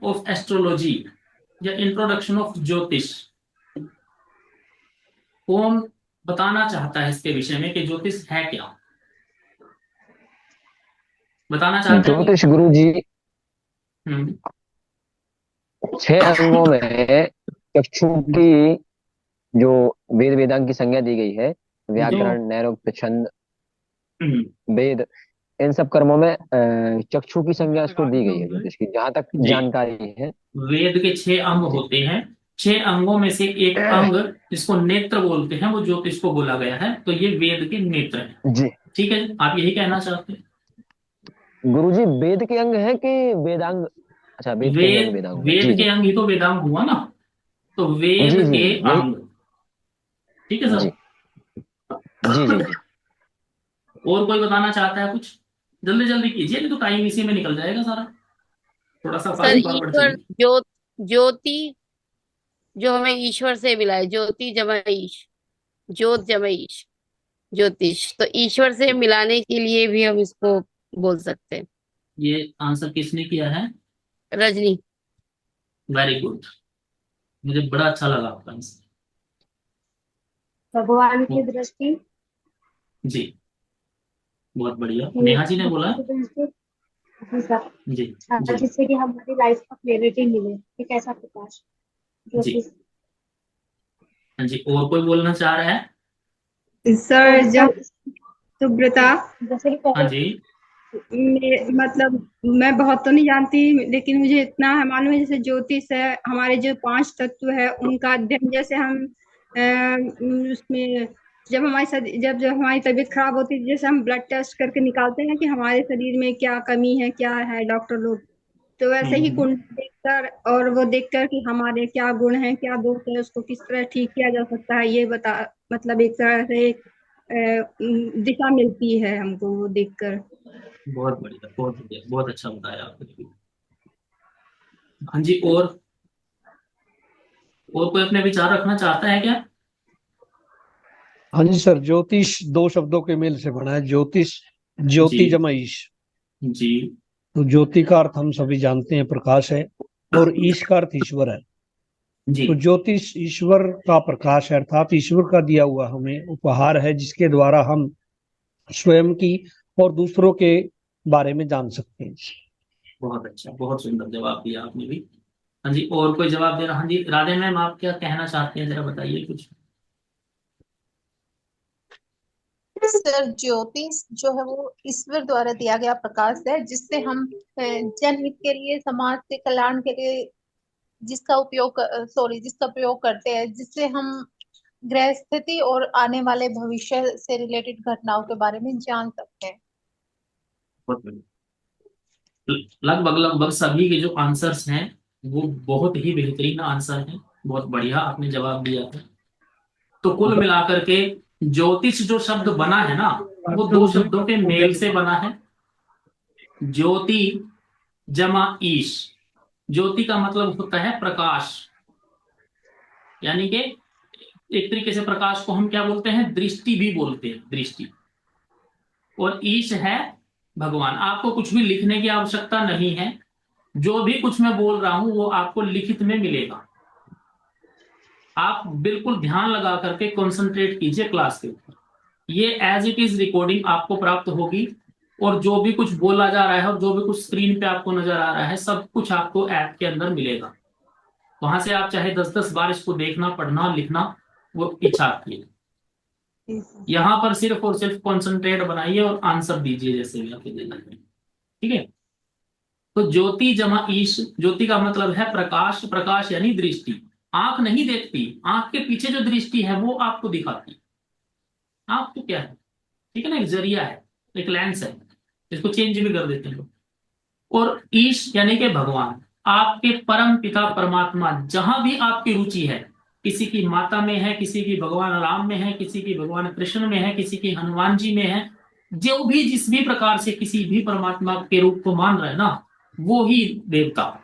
Of astrology या introduction of ज्योतिष, कौन बताना चाहता है इसके विषय में कि ज्योतिष है क्या? बताना चाहता है कोई? ज्योतिष गुरु जी, हम्म। 6 अंगों में चक्षु की जो वेद वेदांग की संज्ञा दी गई है, जो व्याकरण, नैरुक्त, छंद, हम्म, वेद, इन सब कर्मों में चक्षु की संज्ञा उसको दी गई है ज्योतिष की, जहां तक जी, जानकारी है। वेद के 6 अंग जी। होते हैं। 6 अंगों में से एक अंग जिसको नेत्र बोलते हैं वो ज्योतिष को बोला गया है, तो ये वेद के नेत्र हैं। जी। ठीक है, आप यही कहना चाहते हैं? गुरु जी, वेद के अंग है कि वेदांग? अच्छा, वेद के ही अंग वेद वेदांग हुए। वेद जी के जी। अंग ही तो वेदांग हुआ ना, तो जी वेद जी के जी, यही। अंग। ठीक है सर। जी जी जी जी। और कोई बताना चाहता है कुछ? जल्दी जल्दी कीजिए, नहीं तो टाइम इसी में निकल जाएगा सारा। थोड़ा सा सर फास्ट फॉरवर्ड ईश्वर चलिए। ज्योति जो हमें ईश्वर से मिला है, ज्योति जमा ईश, ज्योत जमा ईश, ज्योतिष, तो ईश्वर से मिलाने के लिए भी हम इसको बोल सकते हैं। ये आंसर किसने किया है? रजनी। वेरी गुड, मुझे बड़ा अच्छा लगा आपका आंसर। भगवान की दृष्टि, जी, बहुत बढ़िया। कि नेहा जी ने बोला भगवान है। की दृष्टि। जी सर। जी जी जिससे कि हमारी लाइफ का क्लियरिटी मिले, एक ऐसा प्रकाश जी। ज्योतिष। हाँ जी, और कोई बोलना चाह रहा है? तो सर जब सर, सुब्रता, जैसे कि हाँ जी। मतलब मैं बहुत तो नहीं जानती, लेकिन मुझे इतना है मालूम है, जैसे ज्योतिष है, हमारे जो 5 तत्व है उनका अध्ययन, जैसे हम उसमें जब हमारी तबीयत खराब होती है, जैसे हम ब्लड टेस्ट करके निकालते हैं कि हमारे शरीर में क्या कमी है, क्या है, डॉक्टर लोग। तो वैसे ही हम्म। कुंडली देखकर, और वो देखकर कि हमारे क्या गुण हैं, क्या दोष है, उसको किस तरह ठीक किया जा सकता है, ये बता, मतलब एक तरह से दिशा मिलती है हमको वो देखकर। बहुत बढ़िया, बहुत बढ़िया, बहुत अच्छा बताया आपने। हाँ जी, और कोई अपने विचार रखना चाहता है क्या? हाँ जी सर, ज्योतिष 2 शब्दों के मेल से बना है, ज्योतिष, जी ज्योति जमा ईश। जी तो ज्योति का अर्थ हम सभी जानते हैं प्रकाश है, और ईश का अर्थ ईश्वर है। जी। तो ज्योतिष ईश्वर का प्रकाश है, अर्थात ईश्वर का दिया हुआ हमें उपहार है, जिसके द्वारा हम स्वयं की और दूसरों के बारे में जान सकते हैं। बहुत अच्छा, बहुत सुंदर जवाब दिया आपने भी। हाँ जी, और कोई जवाब दे रहा? हाँ जी, राधे मैम, आप क्या कहना चाहते हैं, जरा बताइए कुछ। सर ज्योतिष जो है वो ईश्वर द्वारा दिया गया प्रकाश है, जिससे हम जनहित के लिए, समाज के कल्याण के लिए जिसका प्रयोग करते हैं, जिससे हम ग्रह स्थिति और आने वाले भविष्य से रिलेटेड घटनाओं के बारे में जान सकते हैं। बहुत बढ़िया। लगभग लगभग सभी के जो आंसर्स हैं वो बहुत ही बेहतरीन आंसर हैं। बहुत बढ़िया आपने जवाब दिया है। तो कुल मिलाकर के ज्योतिष जो शब्द बना है ना, वो 2 शब्दों के मेल से बना है। ज्योति जमा ईश। ज्योति का मतलब होता है प्रकाश, यानी कि एक तरीके से प्रकाश को हम क्या बोलते हैं, दृष्टि भी बोलते हैं, दृष्टि। और ईश है भगवान। आपको कुछ भी लिखने की आवश्यकता नहीं है, जो भी कुछ मैं बोल रहा हूं वो आपको लिखित में मिलेगा। आप बिल्कुल ध्यान लगा करके कंसंट्रेट कीजिए क्लास के ऊपर। ये एज इट इज रिकॉर्डिंग आपको प्राप्त होगी, और जो भी कुछ बोला जा रहा है और जो भी कुछ स्क्रीन पे आपको नजर आ रहा है, सब कुछ आपको ऐप के अंदर मिलेगा। वहां से आप चाहे 10-10 बार इसको देखना, पढ़ना, लिखना, वो इच्छा आपकी है। यहाँ पर सिर्फ और सिर्फ कंसंट्रेट बनाइए और आंसर दीजिए जैसे भी आपके देना है। ठीक है। तो ज्योति जमा ईश, ज्योति का मतलब है प्रकाश, प्रकाश यानी दृष्टि। आंख नहीं देखती, आंख के पीछे जो दृष्टि है वो आपको दिखाती है। आंख तो क्या है, ठीक है ना, एक जरिया है, एक लेंस है, इसको चेंज भी कर देते हैं लोग। और ईश यानी कि भगवान, आपके परम पिता परमात्मा, जहां भी आपकी रुचि है, किसी की माता में है, किसी की भगवान राम में है, किसी की भगवान कृष्ण में है, किसी की हनुमान जी में है, जो भी जिस भी प्रकार से किसी भी परमात्मा के रूप को मान रहे हैं ना, वो ही देवता।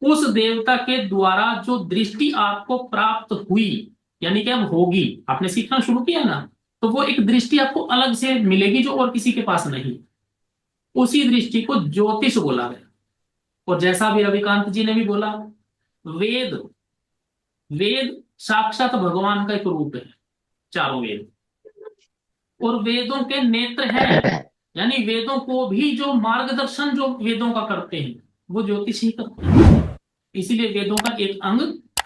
उस देवता के द्वारा जो दृष्टि आपको प्राप्त हुई, यानी कि अब होगी, आपने सीखना शुरू किया ना, तो वो एक दृष्टि आपको अलग से मिलेगी जो और किसी के पास नहीं। उसी दृष्टि को ज्योतिष बोला गया। और जैसा भी रविकांत जी ने भी बोला, वेद वेद साक्षात भगवान का एक रूप है, चारों वेद, और वेदों के नेत्र हैं, यानी वेदों को भी जो मार्गदर्शन जो वेदों का करते हैं वो ज्योतिष ही करते हैं। इसीलिए वेदों का एक अंग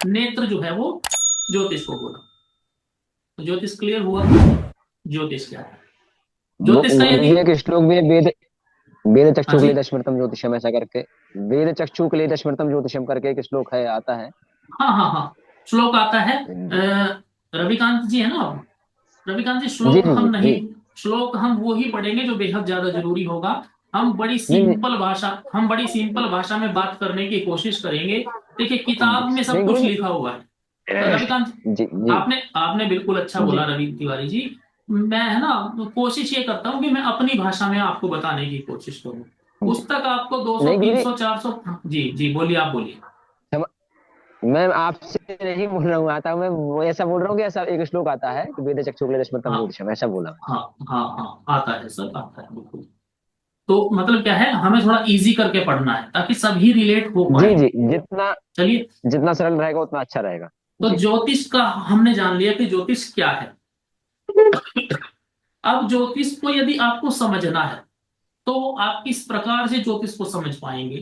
नेत्र जो है वो ज्योतिष को बोला। तो ज्योतिष क्लियर हुआ, ज्योतिष क्या है। ज्योतिष का यदि ये एक श्लोक भी है, वेद वेद हाँ चक्षु जी, क्लेद स्मृतम ज्योतिषम, ऐसा करके वेद चक्षु क्लेद स्मृतम ज्योतिषम करके एक श्लोक है, आता है। हाँ हाँ हाँ, श्लोक आता है। रविकांत जी है ना, रविकांत जी जी श्लोक जी हम जी नहीं, जी। श्लोक हम वो ही पढ़ेंगे जो बेहद ज्यादा जरूरी होगा। नहीं नहीं हम बड़ी सिंपल भाषा में बात करने की कोशिश करेंगे। देखिए किताब में सब नहीं कुछ गुरु लिखा हुआ है। जी रविकांत, जी जी आपने आपने बिल्कुल अच्छा जी। बोला रवि तिवारी जी। मैं है ना कोशिश ये करता हूँ कि मैं अपनी भाषा में आपको बताने की कोशिश करूँ। पुस्तक आपको 200 नहीं गुरु जी, 300 400, जी जी बोलिए, आप बोलिए। मैं आपसे नहीं बोल रहा हूँ, आता हूँ मैं वो ऐसा बोल रहा हूँ कि ऐसा एक श्लोक आता है कि वेद चक्षु क्लेद स्मृतम हाँ ज्योतिषम, ऐसा बोला हाँ हाँ हाँ, आता है सर, आता है बिल्कुल। तो मतलब क्या है, हमें थोड़ा इजी करके पढ़ना है ताकि सभी रिलेट हो जी पाए। जी। जितना चलिए, जितना सरल रहेगा उतना अच्छा रहेगा। तो जी ज्योतिष का हमने जान लिया कि ज्योतिष क्या है। अब ज्योतिष को यदि आपको समझना है तो आप किस प्रकार से ज्योतिष को समझ पाएंगे,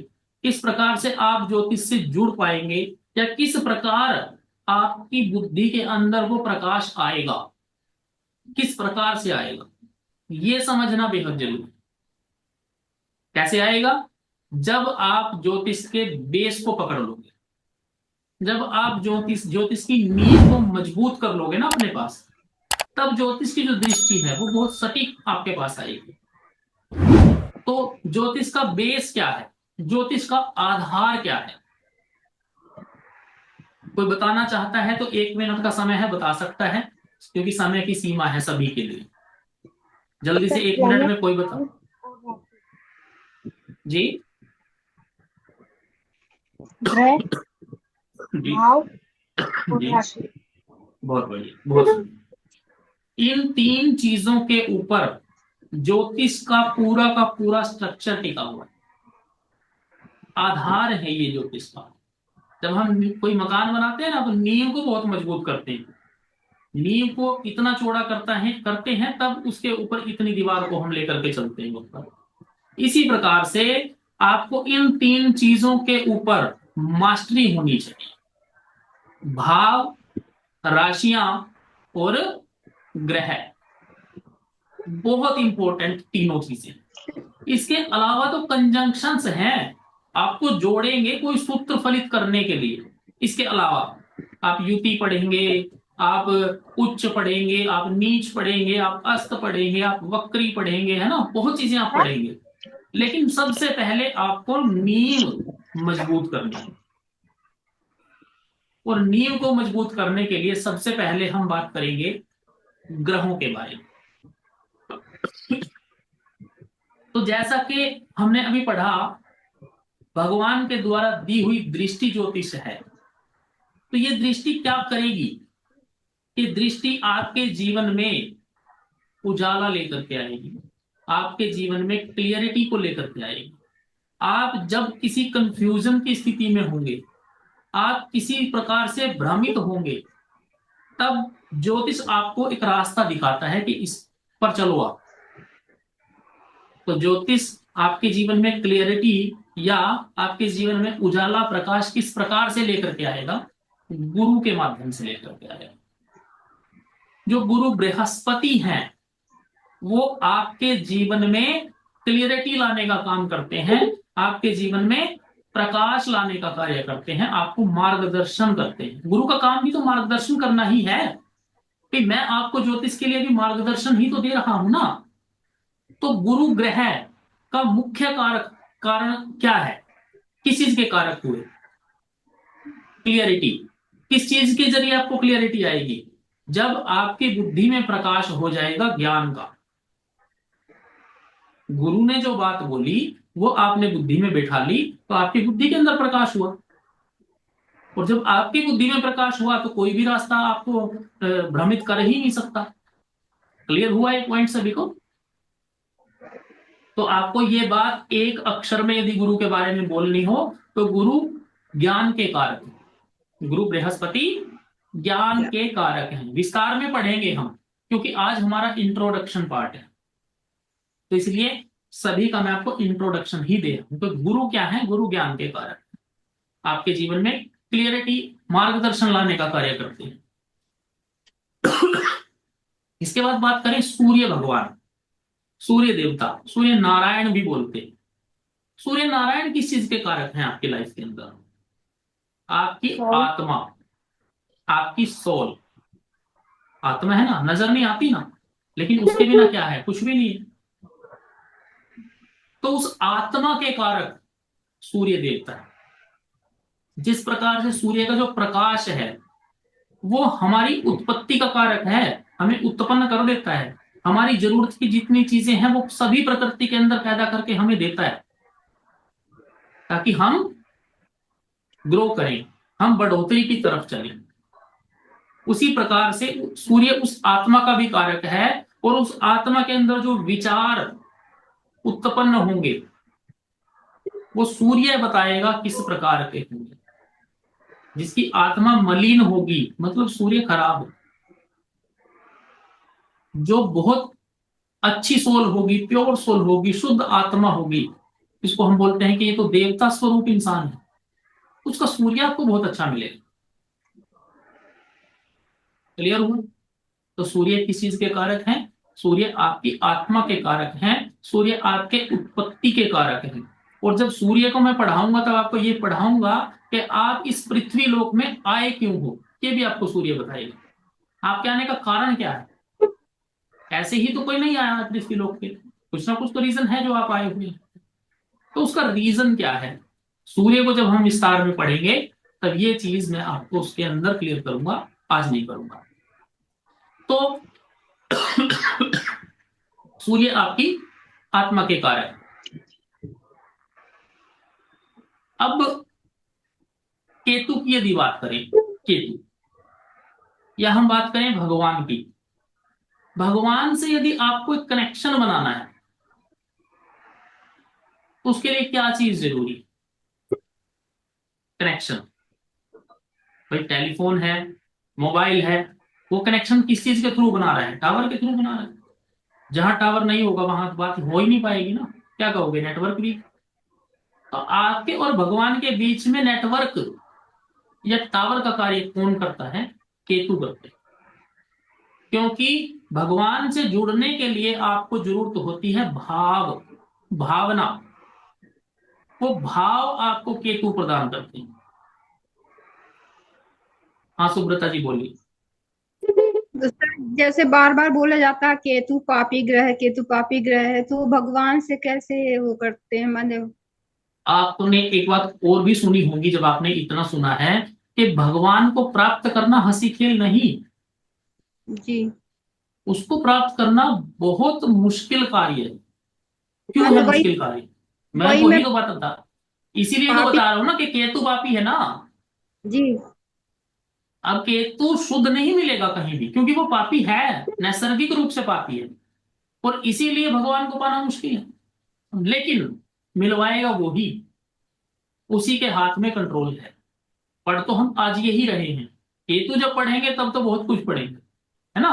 किस प्रकार से आप ज्योतिष से जुड़ पाएंगे, या किस प्रकार आपकी बुद्धि के अंदर वो प्रकाश आएगा, किस प्रकार से आएगा, ये समझना बेहद जरूरी है। कैसे आएगा? जब आप ज्योतिष के बेस को पकड़ लोगे, जब आप ज्योतिष ज्योतिष की नींव को मजबूत कर लोगे ना अपने पास, तब ज्योतिष की जो दृष्टि है वो बहुत सटीक आपके पास आएगी। तो ज्योतिष का बेस क्या है, ज्योतिष का आधार क्या है? कोई बताना चाहता है तो 1 मिनट का समय है, बता सकता है, क्योंकि समय की सीमा है सभी के लिए। जल्दी से सर 1 मिनट प्लैनेट में कोई बता। जी ग्रह, जी भाव और जी, राशि। बहुत बढ़िया, बहुत सुंदर। इन 3 चीजों के ऊपर ज्योतिष का पूरा स्ट्रक्चर टिका हुआ है, आधार है ये ज्योतिष का। जब हम कोई मकान बनाते हैं ना तो नींव को बहुत मजबूत करते हैं, नींव को इतना चौड़ा करते हैं तब उसके ऊपर इतनी दीवार को हम लेकर के चलते हैं ऊपर। इसी प्रकार से आपको इन 3 चीजों के ऊपर मास्टरी होनी चाहिए, भाव, राशियां और ग्रह, बहुत इंपॉर्टेंट तीनों चीजें। इसके अलावा तो कंजंक्शंस हैं, आपको जोड़ेंगे कोई सूत्र फलित करने के लिए। इसके अलावा आप युति पढ़ेंगे, आप उच्च पढ़ेंगे, आप नीच पढ़ेंगे, आप अस्त पढ़ेंगे, आप वक्री पढ़ेंगे, है ना, बहुत चीजें आप पढ़ेंगे। लेकिन सबसे पहले आपको नींव मजबूत करनी है, और नींव को मजबूत करने के लिए सबसे पहले हम बात करेंगे ग्रहों के बारे में। तो जैसा कि हमने अभी पढ़ा, भगवान के द्वारा दी हुई दृष्टि ज्योतिष है। तो ये दृष्टि क्या करेगी? ये दृष्टि आपके जीवन में उजाला लेकर के आएगी, आपके जीवन में क्लियरिटी को लेकर के आएगी। आप जब किसी कंफ्यूजन की स्थिति में होंगे, आप किसी प्रकार से भ्रमित होंगे, तब ज्योतिष आपको एक रास्ता दिखाता है कि इस पर चलो आप। तो ज्योतिष आपके जीवन में क्लियरिटी या आपके जीवन में उजाला प्रकाश किस प्रकार से लेकर के आएगा? गुरु के माध्यम से लेकर के आएगा। जो गुरु बृहस्पति हैं वो आपके जीवन में क्लियरिटी लाने का काम करते हैं, आपके जीवन में प्रकाश लाने का कार्य करते हैं, आपको मार्गदर्शन करते हैं। गुरु का काम भी तो मार्गदर्शन करना ही है कि मैं आपको ज्योतिष के लिए भी मार्गदर्शन ही तो दे रहा हूं ना। तो गुरु ग्रह का मुख्य कारण क्या है, किस चीज के कारक हुए? क्लियरिटी। किस चीज के जरिए आपको क्लियरिटी आएगी? जब आपकी बुद्धि में प्रकाश हो जाएगा ज्ञान का। गुरु ने जो बात बोली वो आपने बुद्धि में बैठा ली तो आपकी बुद्धि के अंदर प्रकाश हुआ, और जब आपकी बुद्धि में प्रकाश हुआ तो कोई भी रास्ता आपको भ्रमित कर ही नहीं सकता। क्लियर हुआ एक पॉइंट सभी को? तो आपको ये बात एक अक्षर में यदि गुरु के बारे में बोलनी हो तो गुरु ज्ञान के कारक हैं। गुरु बृहस्पति ज्ञान के कारक हैं। विस्तार में पढ़ेंगे हम, क्योंकि आज हमारा इंट्रोडक्शन पार्ट है, तो इसलिए सभी का मैं आपको इंट्रोडक्शन ही दे रहा हूं। तो गुरु क्या है? गुरु ज्ञान के कारक आपके जीवन में क्लियरिटी, मार्गदर्शन लाने का कार्य करते हैं। इसके बाद बात करें सूर्य भगवान, सूर्य देवता, सूर्य नारायण भी बोलते हैं। सूर्य नारायण किस चीज के कारक हैं आपकी लाइफ के अंदर? आपकी आत्मा, आपकी सोल। आत्मा है ना, नजर नहीं आती ना, लेकिन उसके बिना क्या है? कुछ भी नहीं है। तो उस आत्मा के कारक सूर्य देवता है। जिस प्रकार से सूर्य का जो प्रकाश है वो हमारी उत्पत्ति का कारक है, हमें उत्पन्न कर देता है। हमारी जरूरत की जितनी चीजें हैं वो सभी प्रकृति के अंदर पैदा करके हमें देता है, ताकि हम ग्रो करें, हम बढ़ोतरी की तरफ चलें। उसी प्रकार से सूर्य उस आत्मा का भी कारक है, और उस आत्मा के अंदर जो विचार उत्पन्न होंगे वो सूर्य बताएगा किस प्रकार के होंगे। जिसकी आत्मा मलिन होगी, मतलब सूर्य खराब है। जो बहुत अच्छी सोल होगी, प्योर सोल होगी, शुद्ध आत्मा होगी, इसको हम बोलते हैं कि ये तो देवता स्वरूप इंसान है, उसका सूर्य आपको बहुत अच्छा मिलेगा। क्लियर हुआ? तो सूर्य किस चीज के कारक हैं? सूर्य आपकी आत्मा के कारक हैं, सूर्य आपके उत्पत्ति के कारक हैं। और जब सूर्य को मैं पढ़ाऊंगा तब आपको ये पढ़ाऊंगा कि आप इस पृथ्वी लोक में आए क्यों हो, ये भी आपको सूर्य बताएगा। आपके आने का कारण क्या है? ऐसे ही तो कोई नहीं आया पृथ्वी लोक पे, कुछ ना कुछ तो रीजन है जो आप आए हुए हैं। तो उसका रीजन क्या है? सूर्य को जब हम विस्तार में पढ़ेंगे तब ये चीज मैं आपको उसके अंदर क्लियर करूंगा, आज नहीं करूंगा। तो सूर्य आपकी आत्मा के कारक। अब केतु की यदि बात करें, केतु, या हम बात करें भगवान की, भगवान से यदि आपको एक कनेक्शन बनाना है तो उसके लिए क्या चीज जरूरी? कनेक्शन। भाई टेलीफोन है, मोबाइल है, वो कनेक्शन किस चीज के थ्रू बना रहा है? टावर के थ्रू बना रहा है। जहां टावर नहीं होगा वहां तो बात हो ही नहीं पाएगी ना, क्या कहोगे? नेटवर्क भी। तो आपके और भगवान के बीच में नेटवर्क या टावर का कार्य कौन करता है? केतु करते हैं। क्योंकि भगवान से जुड़ने के लिए आपको जरूरत होती है भाव, भावना। वो भाव आपको केतु प्रदान करते हैं। हाँ सुब्रता जी बोलिए। तो सर, जैसे बार बार बोला जाता है केतु पापी ग्रह है, केतु पापी ग्रह है, तो भगवान से कैसे वो करते हैं? मतलब आपने एक बात और भी सुनी होगी, जब आपने इतना सुना है कि भगवान को प्राप्त करना हंसी खेल नहीं, जी, उसको प्राप्त करना बहुत मुश्किल कार्य है। क्यों है मतलब वही मुश्किल कार्य? मैं वही मैं वही तो बात बता, इसीलिए तो पापी, बता रहा हूं ना कि केतु पापी है ना। जी, अब केतु शुद्ध नहीं मिलेगा कहीं भी, क्योंकि वो पापी है, नैसर्गिक रूप से पापी है, और इसीलिए भगवान को पाना मुश्किल है। लेकिन मिलवाएगा वो ही, उसी के हाथ में कंट्रोल है। पढ़ तो हम आज यही रहे हैं, केतु जब पढ़ेंगे तब तो बहुत कुछ पढ़ेंगे, है ना।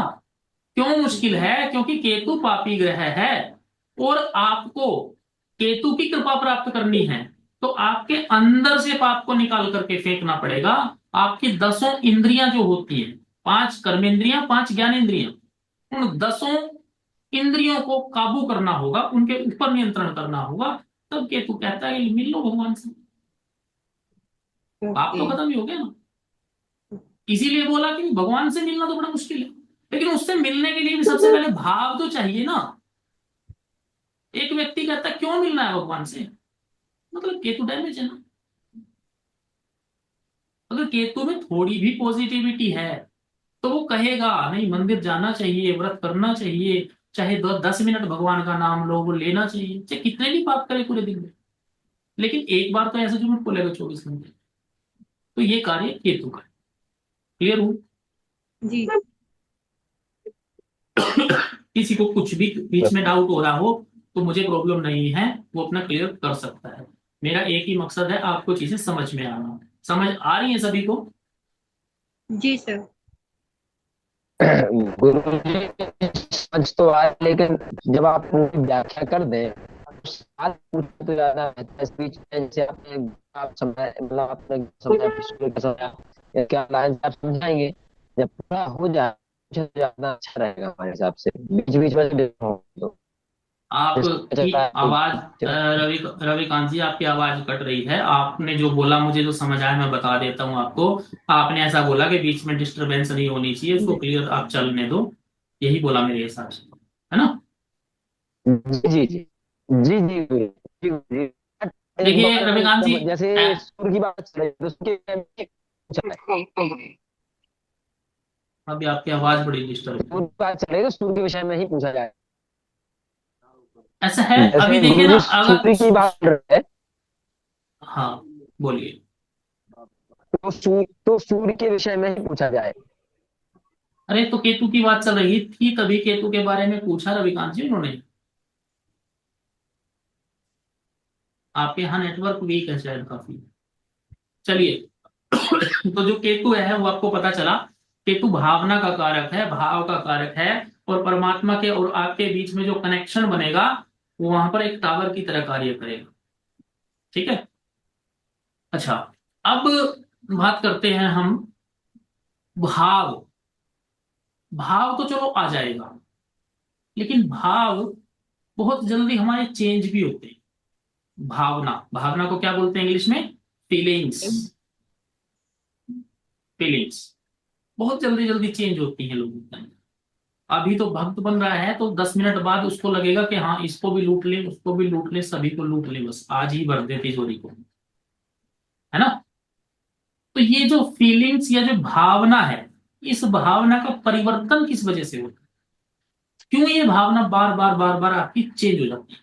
क्यों मुश्किल है? क्योंकि केतु पापी ग्रह है, और आपको केतु की कृपा प्राप्त करनी है तो आपके अंदर से पाप को निकाल करके फेंकना पड़ेगा। आपकी 10 इंद्रियां जो होती हैं, 5 कर्मेंद्रियां, 5 ज्ञानेंद्रियां, उन 10 इंद्रियों को काबू करना होगा, उनके ऊपर नियंत्रण करना होगा। तब केतु कहता है मिल लो भगवान से, पाप तो खत्म ही हो गया ना। इसीलिए बोला कि भगवान से मिलना तो बड़ा मुश्किल है, लेकिन उससे मिलने के लिए भी सबसे पहले भाव तो चाहिए ना। एक व्यक्ति कहता है क्यों मिलना है भगवान से, मतलब केतु डैमेज है ना। अगर केतु में थोड़ी भी पॉजिटिविटी है तो वो कहेगा नहीं, मंदिर जाना चाहिए, व्रत करना चाहिए, चाहे 10 मिनट भगवान का नाम लो, वो लेना चाहिए, चाहे कितने भी पाप करे पूरे दिन में, लेकिन एक बार तो ऐसा जरूर बोलेगा 24 घंटे। तो ये कार्य केतु का। क्लियर हूं? जी, किसी को कुछ भी बीच में डाउट हो रहा हो तो मुझे प्रॉब्लम नहीं है, वो अपना क्लियर कर सकता है। मेरा एक ही मकसद है, आपको चीजें समझ में आना। समझ आ रही है सभी को? जी सर। गुरु जी समझ तो आए, लेकिन जब आप पूरी व्याख्या कर दें तो सवाल पूछना तो ज्यादा बेहतर है। इस बीच में जैसे आपने आप समझा, मतलब आपने समझा, पिछले का समझा, या क्या लाइन आप समझाएंगे, जब पूरा हो जाए तो ज्यादा अच्छा रहेगा हमारे हिसाब से। बीच बीच में तो आपकी चलता है आवाज रविकांत जी, आपकी आवाज कट रही है। आपने जो बोला मुझे जो समझ आया मैं बता देता हूँ आपको। आपने ऐसा बोला कि बीच में डिस्टरबेंस नहीं होनी चाहिए, उसको क्लियर आप चलने दो, यही बोला मेरे हिसाब से, है ना? जी जी जी जी जी गुरु जी गुरु जी। एक देखिए बार रविकांत जी, जैसे अ, सुर की बात चल रही है तो उसके चल रहा है, अभी आपकी आवाज बड़ी डिस्टर्ब है। सुर की बात चल रही है तो सुर के विषय में ही पूछा जाए। ऐसा है, अभी जैसे देखिए गुरु ना, जी अगर सूर्य की बात कर रहे हैं, हाँ बोलिए। तो सूर्य के विषय में ही पूछा जाए। अरे तो केतु की बात चल रही थी, तभी केतु के बारे में पूछा रविकांत जी उन्होंने। आपके यहाँ नेटवर्क वीक है शायद काफी। चलिए तो जो केतु है वो आपको पता चला, केतु भावना का कारक है, भाव का कारक है। और परमात्मा के और आपके बीच में जो कनेक्शन बनेगा वो वहां पर एक टावर की तरह कार्य करेगा। ठीक है। अच्छा, अब बात करते हैं हम भाव। भाव तो चलो आ जाएगा, लेकिन भाव बहुत जल्दी हमारे चेंज भी होते हैं। भावना, भावना को क्या बोलते हैं इंग्लिश में? फीलिंग्स। फीलिंग्स बहुत जल्दी जल्दी चेंज होती हैं लोगों के अंदर। अभी तो भक्त बन रहा है तो 10 मिनट बाद उसको लगेगा कि हाँ इसको भी लूट ले, उसको भी लूट ले, सभी को लूट ले, बस आज ही भर दे तिजोरी को, है ना? तो ये जो फीलिंग्स या जो भावना है, इस भावना का परिवर्तन किस वजह से होता है? क्यों ये भावना बार बार बार बार आपकी चेंज हो जाती है?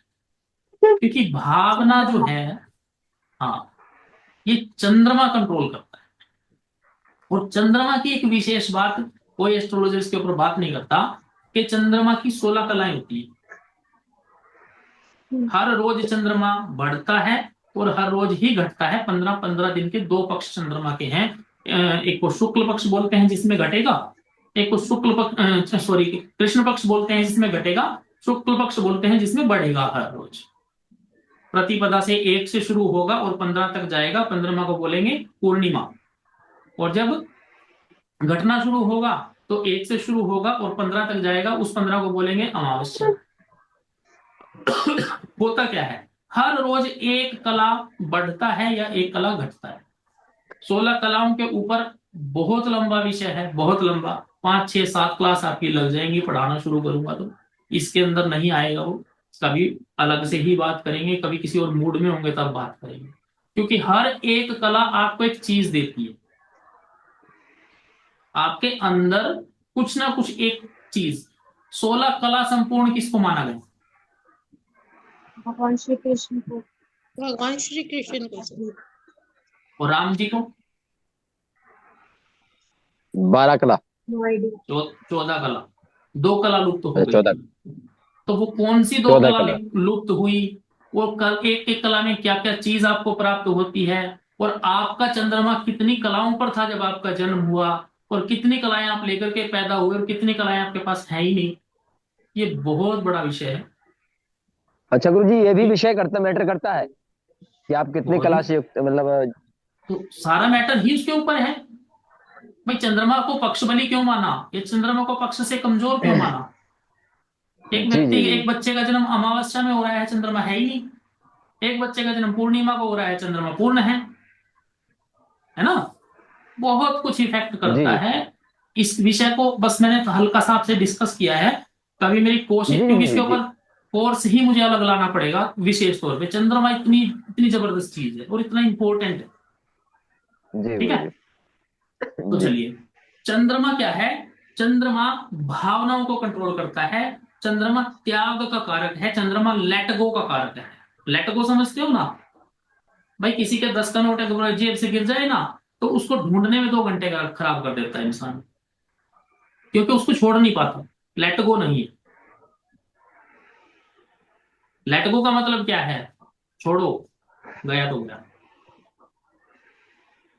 क्योंकि भावना जो है, हाँ, ये चंद्रमा कंट्रोल करता है। और चंद्रमा की एक विशेष बात, कोई एस्ट्रोलॉजर इसके ऊपर बात नहीं करता, कि चंद्रमा की 16 कलाएं होती हैं। हर रोज चंद्रमा बढ़ता है और हर रोज ही घटता है। 15-15 दिन के दो पक्ष चंद्रमा के हैं। एक को शुक्ल पक्ष बोलते हैं जिसमें घटेगा, एक को शुक्ल पक्ष सॉरी कृष्ण पक्ष बोलते हैं जिसमें घटेगा, शुक्ल पक्ष बोलते हैं जिसमें बढ़ेगा हर रोज। प्रतिपदा से 1 से शुरू होगा और 15 तक जाएगा, 15वां को बोलेंगे पूर्णिमा। और जब घटना शुरू होगा तो 1 से शुरू होगा और 15 तक जाएगा, उस 15 को बोलेंगे अमावस्या। होता क्या है, हर रोज एक कला बढ़ता है या एक कला घटता है। 16 कलाओं के ऊपर बहुत लंबा विषय है, बहुत लंबा, 5-6-7 क्लास आपकी लग जाएंगी, पढ़ाना शुरू करूंगा तो इसके अंदर नहीं आएगा वो। कभी अलग से ही बात करेंगे, कभी किसी और मूड में होंगे तब बात करेंगे। क्योंकि हर एक कला आपको एक चीज देती है, आपके अंदर कुछ ना कुछ एक चीज। 16 कला संपूर्ण किसको माना गया? भगवान श्री कृष्ण को। भगवान श्री कृष्ण को सर। और राम जी को 12 कला। No idea. 14 कला। 2 कला लुप्त हो गई 14 थी। तो वो कौन सी 2 14 कला कला। लुप्त हुई? वो एक एक कला में क्या क्या चीज आपको प्राप्त होती है, और आपका चंद्रमा कितनी कलाओं पर था जब आपका जन्म हुआ, और कितनी कलाएं आप लेकर के पैदा हुए और कितनी कलाएं आपके पास है ही नहीं। ये बहुत बड़ा विषय है। अच्छा गुरु जी, ये भी विषय करता, मैटर करता है कि आप कितनी बहुत कला ही, से युक्त, मतलब तो सारा मैटर ही उसके ऊपर है। भाई चंद्रमा को पक्ष बली क्यों माना, ये चंद्रमा को पक्ष से कमजोर क्यों माना? जी जी जी। एक बच्चे का जन्म अमावस्या में हो रहा है, चंद्रमा है ही नहीं। एक बच्चे का जन्म पूर्णिमा को हो रहा है, चंद्रमा पूर्ण है ना? बहुत कुछ इफेक्ट जी करता है। इस विषय को बस मैंने हल्का सा आपसे डिस्कस किया है। कभी मेरी जी कोशिश, जी क्योंकि जी इसके जी ऊपर कोर्स ही मुझे अलग लाना पड़ेगा विशेष तौर पे। चंद्रमा इतनी इतनी जबरदस्त चीज है और इतना इंपॉर्टेंट है। जी ठीक गुरु है, जी। तो जी चलिए, चंद्रमा क्या है? चंद्रमा भावनाओं को कंट्रोल करता है। चंद्रमा त्याग का कारक है। चंद्रमा लेट गो का कारक है। लेट गो समझते हो ना? भाई किसी के 10 का नोट अगर जेब से गिर जाए ना, तो उसको ढूंढने में 2 घंटे का खराब कर देता है इंसान, क्योंकि उसको छोड़ नहीं पाता। लेट गो नहीं है। लेट गो का मतलब क्या है? छोड़ो, गया तो गया,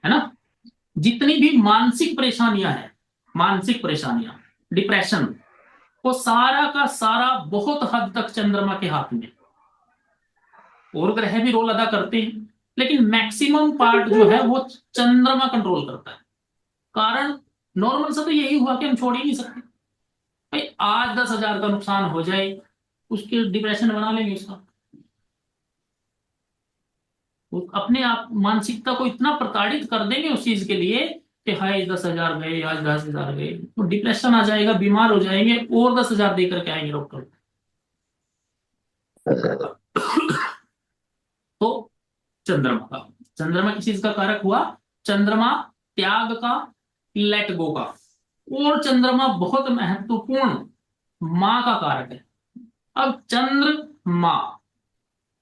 है ना। जितनी भी मानसिक परेशानियां हैं, मानसिक परेशानियां, डिप्रेशन, वो सारा का सारा बहुत हद तक चंद्रमा के हाथ में। और ग्रह भी रोल अदा करते हैं, लेकिन मैक्सिमम पार्ट जो है वो चंद्रमा कंट्रोल करता है। कारण नॉर्मल सा तो यही हुआ कि हम छोड़ ही नहीं सकते। भाई आज 10,000 का नुकसान हो जाए, उसके डिप्रेशन बना लेंगे उसका। वो अपने आप मानसिकता को इतना प्रताड़ित कर देंगे उस चीज के लिए कि हाय 10,000 गए, आज 10,000 गए, तो डिप्रेशन आ जाएगा, बीमार हो जाएंगे, और 10,000 देकर के आएंगे डॉक्टर। तो चंद्रमा का, चंद्रमा किस चीज का कारक हुआ? चंद्रमा त्याग का, लेट गो का। और चंद्रमा बहुत महत्वपूर्ण माँ का कारक है। अब चंद्र माँ,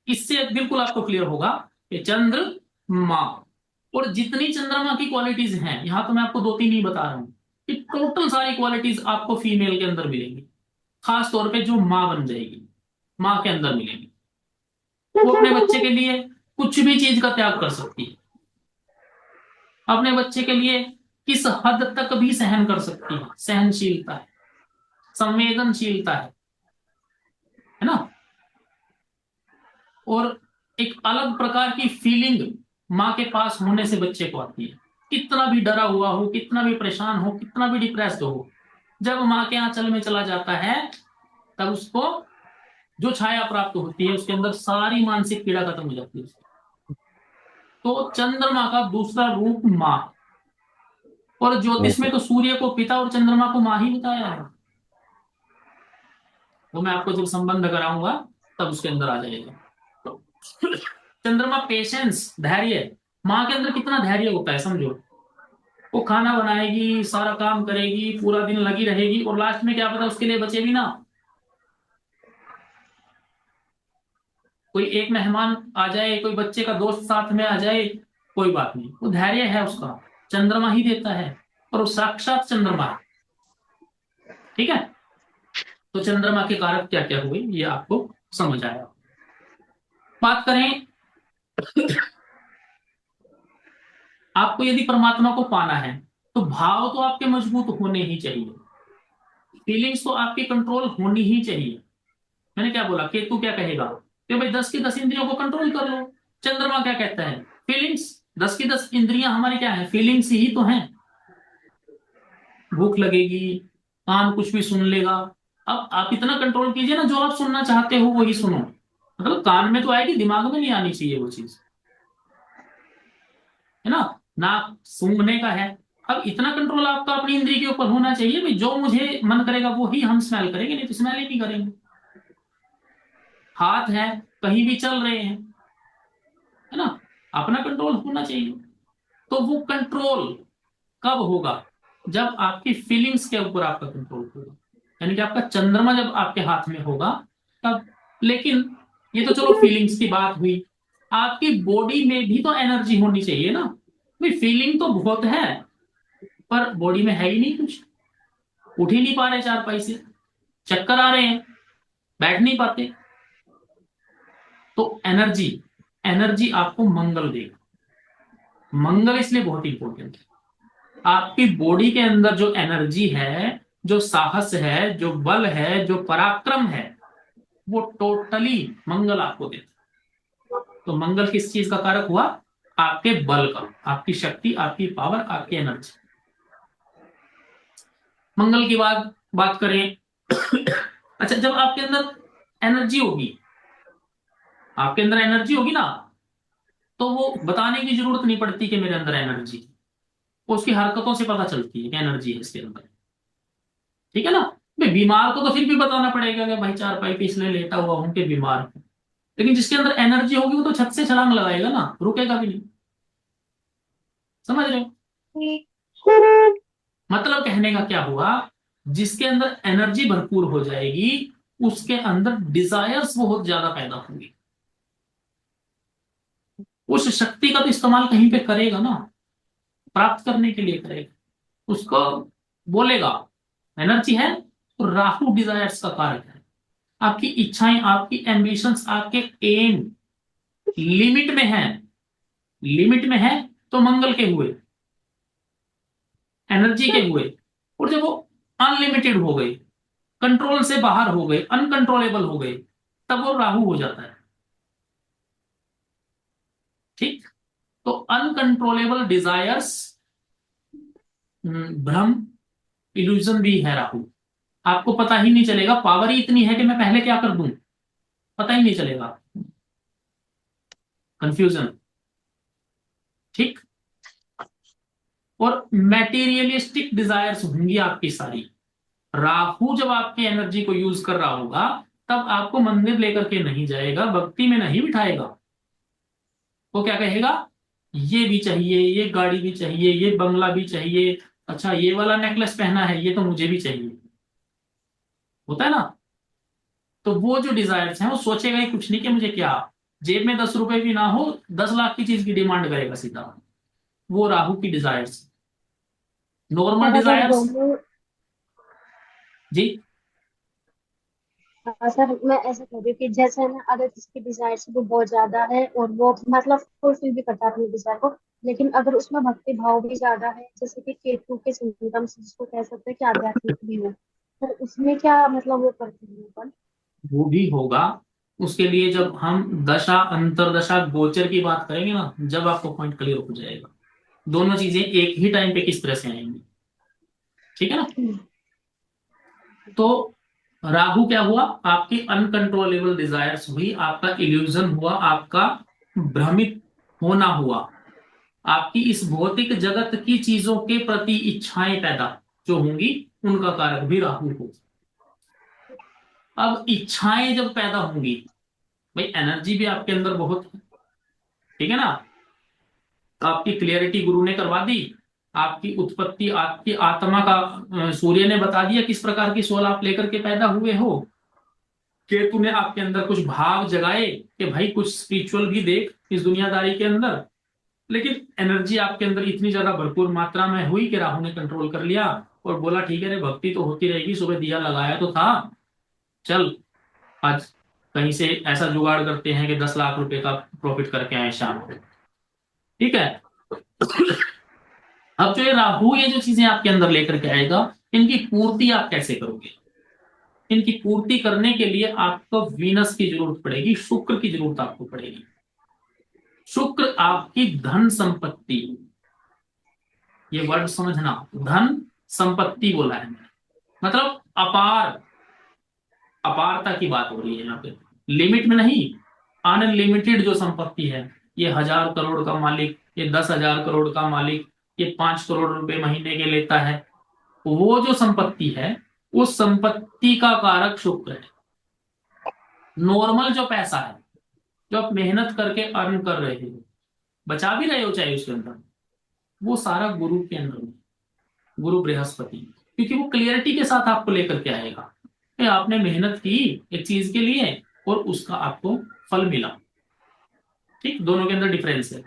इससे बिल्कुल आपको क्लियर होगा कि चंद्र माँ और जितनी चंद्रमा की क्वालिटीज हैं, यहां तो मैं आपको दो तीन ही बता रहा हूं, कि टोटल सारी क्वालिटीज आपको फीमेल के अंदर मिलेंगी। खास तौर पे जो माँ बन जाएगी, माँ के अंदर मिलेंगी। वो अपने बच्चे के लिए कुछ भी चीज का त्याग कर सकती है, अपने बच्चे के लिए किस हद तक भी सहन कर सकती है। सहनशीलता है, संवेदनशीलता है ना। और एक अलग प्रकार की फीलिंग माँ के पास होने से बच्चे को आती है। कितना भी डरा हुआ हो, कितना भी परेशान हो, कितना भी डिप्रेस्ड हो, जब माँ के आंचल में चला जाता है, तब उसको जो छाया प्राप्त होती है, उसके अंदर सारी मानसिक पीड़ा खत्म हो जाती है। तो चंद्रमा का दूसरा रूप माँ। और ज्योतिष में तो सूर्य को पिता और चंद्रमा को माँ ही बताया है। वो मैं आपको जब संबंध कराऊंगा तब उसके अंदर आ जाएगा। तो चंद्रमा पेशेंस, धैर्य। माँ के अंदर कितना धैर्य होता है समझो। वो खाना बनाएगी, सारा काम करेगी, पूरा दिन लगी रहेगी, और लास्ट में क्या पता उसके लिए बचे भी ना। कोई एक मेहमान आ जाए, कोई बच्चे का दोस्त साथ में आ जाए, कोई बात नहीं, वो धैर्य है उसका, चंद्रमा ही देता है, और वो साक्षात चंद्रमा है। ठीक है। तो चंद्रमा के कारक क्या क्या हुए ये आपको समझ आया। बात करें, आपको यदि परमात्मा को पाना है तो भाव तो आपके मजबूत होने ही चाहिए, फीलिंग्स तो आपकी कंट्रोल होनी ही चाहिए। मैंने क्या बोला, केतु क्या कहेगा कि भाई 10 की 10 इंद्रियों को कंट्रोल कर लो। चंद्रमा क्या कहता है, फीलिंग्स। 10 की 10 इंद्रियां हमारी क्या है, फीलिंग्स ही तो हैं। भूख लगेगी, कान कुछ भी सुन लेगा। अब आप इतना कंट्रोल कीजिए ना, जो आप सुनना चाहते हो वही सुनो। मतलब कान में तो आएगी, दिमाग में नहीं आनी चाहिए वो चीज, है ना। ना सूंघने का है। अब इतना कंट्रोल आपका अपनी इंद्रिय के ऊपर होना चाहिए भाई, जो मुझे मन करेगा वो ही हम स्मेल करेंगे, नहीं तो स्मेल ही नहीं करेंगे। हाथ है, कहीं भी चल रहे हैं, है ना, अपना कंट्रोल होना चाहिए। तो वो कंट्रोल कब होगा, जब आपकी फीलिंग्स के ऊपर आपका कंट्रोल होगा, यानी कि आपका चंद्रमा जब आपके हाथ में होगा तब। लेकिन ये तो चलो फीलिंग्स की बात हुई, आपकी बॉडी में भी तो एनर्जी होनी चाहिए ना। भाई फीलिंग तो बहुत है, पर बॉडी में है ही नहीं कुछ, उठ ही नहीं पा रहे चारपाई से, चक्कर आ रहे हैं, बैठ नहीं पाते। तो एनर्जी, एनर्जी आपको मंगल देगा। मंगल इसलिए बहुत इंपॉर्टेंट है। आपकी बॉडी के अंदर जो एनर्जी है, जो साहस है, जो बल है, जो पराक्रम है, वो टोटली मंगल आपको देता है। तो मंगल किस चीज का कारक हुआ, आपके बल का, आपकी शक्ति, आपकी पावर, आपकी एनर्जी। मंगल की बात करें अच्छा, जब आपके अंदर एनर्जी होगी, आपके अंदर एनर्जी होगी ना, तो वो बताने की जरूरत नहीं पड़ती कि मेरे अंदर एनर्जी, उसकी हरकतों से पता चलती है कि एनर्जी है इसके अंदर। ठीक है ना। भाई बीमार को तो फिर भी बताना पड़ेगा कि भाई चारपाई पे इसलिए लेटा हुआ हूं कि बीमार हूं, लेकिन जिसके अंदर एनर्जी होगी वो तो छत से छलांग लगाएगा ना, रुकेगा भी नहीं। समझ रहे हो। मतलब कहने का क्या हुआ, जिसके अंदर एनर्जी भरपूर हो जाएगी उसके अंदर डिजायर्स बहुत ज्यादा पैदा होंगी, उस शक्ति का तो इस्तेमाल कहीं पे करेगा ना, प्राप्त करने के लिए करेगा, उसको बोलेगा। एनर्जी है तो राहु डिजायर्स का कारक है। आपकी इच्छाएं, आपकी एम्बिशंस, आपके एम लिमिट में है, लिमिट में है तो मंगल के हुए, एनर्जी के हुए। और जब वो अनलिमिटेड हो गए, कंट्रोल से बाहर हो गए, अनकंट्रोलेबल हो गए, तब वो राहु हो जाता है। ठीक, तो अनकंट्रोलेबल डिजायर्स, भ्रम, इल्यूजन भी है राहु। आपको पता ही नहीं चलेगा, पावर ही इतनी है कि मैं पहले क्या कर दूं, पता ही नहीं चलेगा, कंफ्यूजन। ठीक, और मैटेरियलिस्टिक डिजायर्स होंगी आपकी सारी। राहु जब आपकी एनर्जी को यूज कर रहा होगा, तब आपको मंदिर लेकर के नहीं जाएगा, भक्ति में नहीं बिठाएगा। वो क्या कहेगा, ये भी चाहिए, ये गाड़ी भी चाहिए, ये बंगला भी चाहिए, अच्छा ये वाला नेकलेस पहना है, ये तो मुझे भी चाहिए, होता है ना। तो वो जो डिजायर्स हैं वो सोचेगा ही कुछ नहीं कि मुझे क्या, जेब में 10 रुपए भी ना हो, 10 लाख की चीज की डिमांड करेगा सीधा। वो राहु की डिजायर्स। नॉर्मल सर अगर डिजायर्स, दोनों जी सर मैं ऐसा कह रही हूँ कि जैसे ना अगर किसी की डिजायर वो बहुत ज्यादा है और वो मतलब फुलफिल भी करता है अपने डिजायर को, लेकिन अगर उसमें भक्ति भाव भी ज्यादा है, जैसे कि केतु के सिम्टम्स जिसको कह सकते हैं कि आध्यात्मिक भी हो, तो उसमें क्या मतलब वो करते हैं अपन। वो भी होगा। उसके लिए जब हम दशा अंतरदशा गोचर की बात करेंगे ना, जब आपको पॉइंट क्लियर हो जाएगा, दोनों चीजें एक ही टाइम पे किस तरह से आएंगी। ठीक है ना। तो राहु क्या हुआ, आपकी अनकंट्रोलेबल डिजायर्स हुई, आपका इल्यूजन हुआ, आपका भ्रमित होना हुआ, आपकी इस भौतिक जगत की चीजों के प्रति इच्छाएं पैदा जो होंगी, उनका कारक भी राहु हो। अब इच्छाएं जब पैदा होंगी, भाई एनर्जी भी आपके अंदर बहुत है, ठीक है ना। आपकी क्लियरिटी गुरु ने करवा दी, आपकी उत्पत्ति, आपकी आत्मा का सूर्य ने बता दिया किस प्रकार की सोल आप लेकर के पैदा हुए हो। केतु ने आपके अंदर कुछ भाव जगाए कि भाई कुछ स्पिरिचुअल भी देख इस दुनियादारी के अंदर। लेकिन एनर्जी आपके अंदर इतनी ज्यादा भरपूर मात्रा में हुई कि राहु ने कंट्रोल कर लिया और बोला ठीक है रे, भक्ति तो होती रहेगी, सुबह दिया लगाया तो था, चल आज कहीं से ऐसा जुगाड़ करते हैं कि 10 लाख रुपए का प्रॉफिट करके आए शाम को। ठीक है। अब जो ये राहु ये जो चीजें आपके अंदर लेकर के आएगा, इनकी पूर्ति आप कैसे करोगे। इनकी पूर्ति करने के लिए आपको वीनस की जरूरत पड़ेगी, शुक्र की जरूरत आपको पड़ेगी। शुक्र आपकी धन संपत्ति, ये वर्ड समझना, धन संपत्ति बोला है मैंने, मतलब अपार, अपारता की बात हो रही है यहाँ पे, लिमिट में नहीं, अनलिमिटेड जो संपत्ति है, ये 1000 करोड़ का मालिक, ये 10,000 करोड़ का मालिक, ये 5 करोड़ रुपए महीने के लेता है, वो जो संपत्ति है, उस संपत्ति का कारक शुक्र है। नॉर्मल जो पैसा है, जो आप मेहनत करके अर्न कर रहे हो, बचा भी रहे हो चाहे उसके अंदर, वो सारा गुरु के अंदर है, गुरु बृहस्पति। क्योंकि वो क्लियरिटी के साथ आपको लेकर के आएगा कि आपने मेहनत की एक चीज के लिए और उसका आपको फल मिला। ठीक, दोनों के अंदर डिफरेंस है।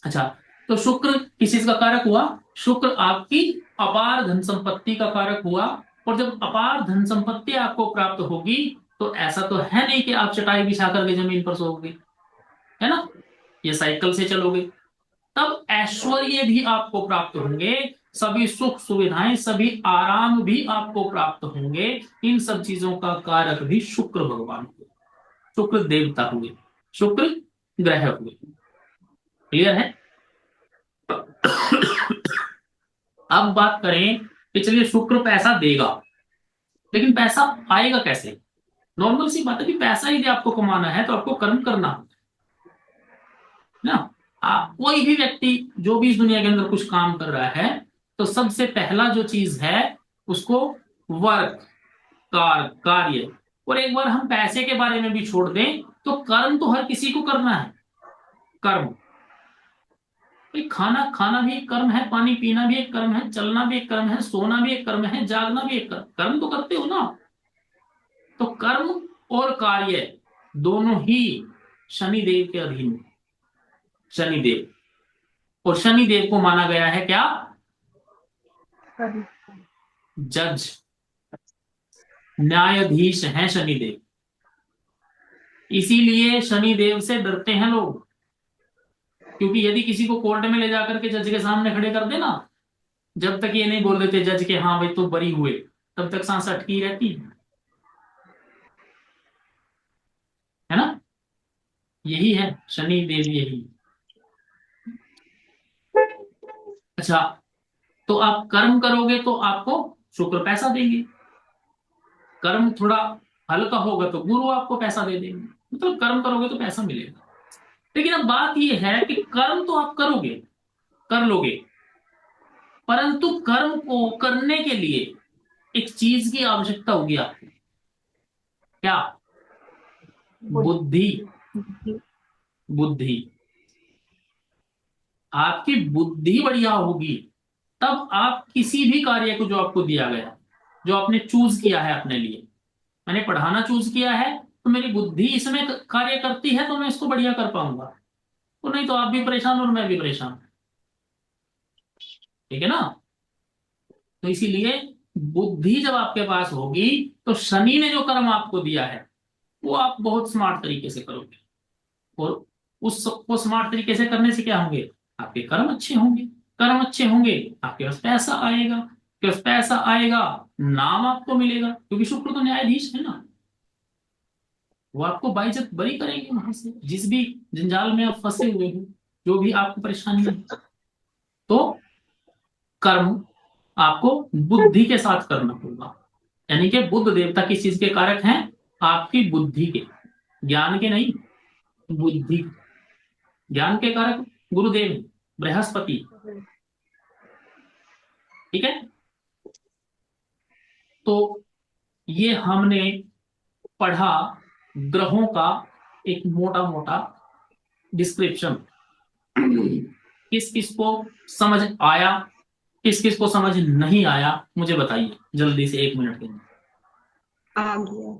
अच्छा, तो शुक्र किस चीज का कारक हुआ, शुक्र आपकी अपार धन संपत्ति का कारक हुआ। और जब अपार धन संपत्ति आपको प्राप्त होगी, तो ऐसा तो है नहीं कि आप चटाई बिछा करके जमीन पर सोओगे, है ना, ये साइकिल से चलोगे। तब ऐश्वर्य भी आपको प्राप्त होंगे, सभी सुख सुविधाएं, सभी आराम भी आपको प्राप्त होंगे। इन सब चीजों का कारक भी शुक्र भगवान हुए, शुक्र देवता हुए, शुक्र ग्रह हुए। क्लियर है। अब बात करें कि चलिए शुक्र पैसा देगा, लेकिन पैसा आएगा कैसे। नॉर्मल सी बात है कि पैसा यदि आपको कमाना है तो आपको कर्म करना है ना। कोई भी व्यक्ति जो भी इस दुनिया के अंदर कुछ काम कर रहा है, तो सबसे पहला जो चीज है उसको वर्क, कार्य। और एक बार हम पैसे के बारे में भी छोड़ दें, तो कर्म तो हर किसी को करना है। कर्म, खाना खाना भी एक कर्म है, पानी पीना भी एक कर्म है, चलना भी एक कर्म है, सोना भी एक कर्म है, जागना भी एक कर्म तो करते हो ना। तो कर्म और कार्य दोनों ही शनिदेव के अधीन, शनिदेव। और शनिदेव को माना गया है क्या, जज। न्यायाधीश हैं शनिदेव, इसीलिए शनिदेव से डरते हैं लोग। क्योंकि यदि किसी को कोर्ट में ले जाकर के जज के सामने खड़े कर देना, जब तक ये नहीं बोल देते जज के हाँ भाई तो बरी हुए, तब तक सांस अटकी रहती है ना। यही है शनि देव, यही। अच्छा, तो आप कर्म करोगे तो आपको शुक्र पैसा देंगे, कर्म थोड़ा हल्का होगा तो गुरु आपको पैसा दे देंगे, मतलब कर्म करोगे तो पैसा मिलेगा। लेकिन अब बात यह है कि कर्म तो आप करोगे, कर लोगे, परंतु कर्म को करने के लिए एक चीज की आवश्यकता होगी आपको। क्या? बुद्धि। बुद्धि। आपकी बुद्धि बढ़िया होगी तब आप किसी भी कार्य को जो आपको दिया गया, जो आपने चूज किया है अपने लिए, मैंने पढ़ाना चूज किया है तो मेरी बुद्धि इसमें कार्य करती है तो मैं इसको बढ़िया कर पाऊंगा, तो नहीं तो आप भी परेशान और मैं भी परेशान। ठीक है ना। तो इसीलिए बुद्धि जब आपके पास होगी तो शनि ने जो कर्म आपको दिया है वो आप बहुत स्मार्ट तरीके से करोगे, और उसको स्मार्ट तरीके से करने से क्या होंगे, आपके कर्म अच्छे होंगे, कर्म अच्छे होंगे आपके पास पैसा आएगा, आपके पास पैसा आएगा नाम आपको मिलेगा, क्योंकि शुक्र तो न्यायाधीश है ना, वो आपको बाइज्जत बरी करेंगे वहां से, जिस भी जंजाल में आप फंसे हुए हो, जो भी आपको परेशानी है। तो कर्म आपको बुद्धि के साथ करना होगा, यानी कि बुद्ध देवता किस चीज के कारक हैं, आपकी बुद्धि के, ज्ञान के नहीं, बुद्धि। ज्ञान के कारक गुरुदेव बृहस्पति। ठीक है। तो ये हमने पढ़ा ग्रहों का एक मोटा मोटा डिस्क्रिप्शन। किस किस को समझ आया, किस किस को समझ नहीं आया, मुझे बताइए जल्दी से, 1 मिनट के अंदर। आ गया।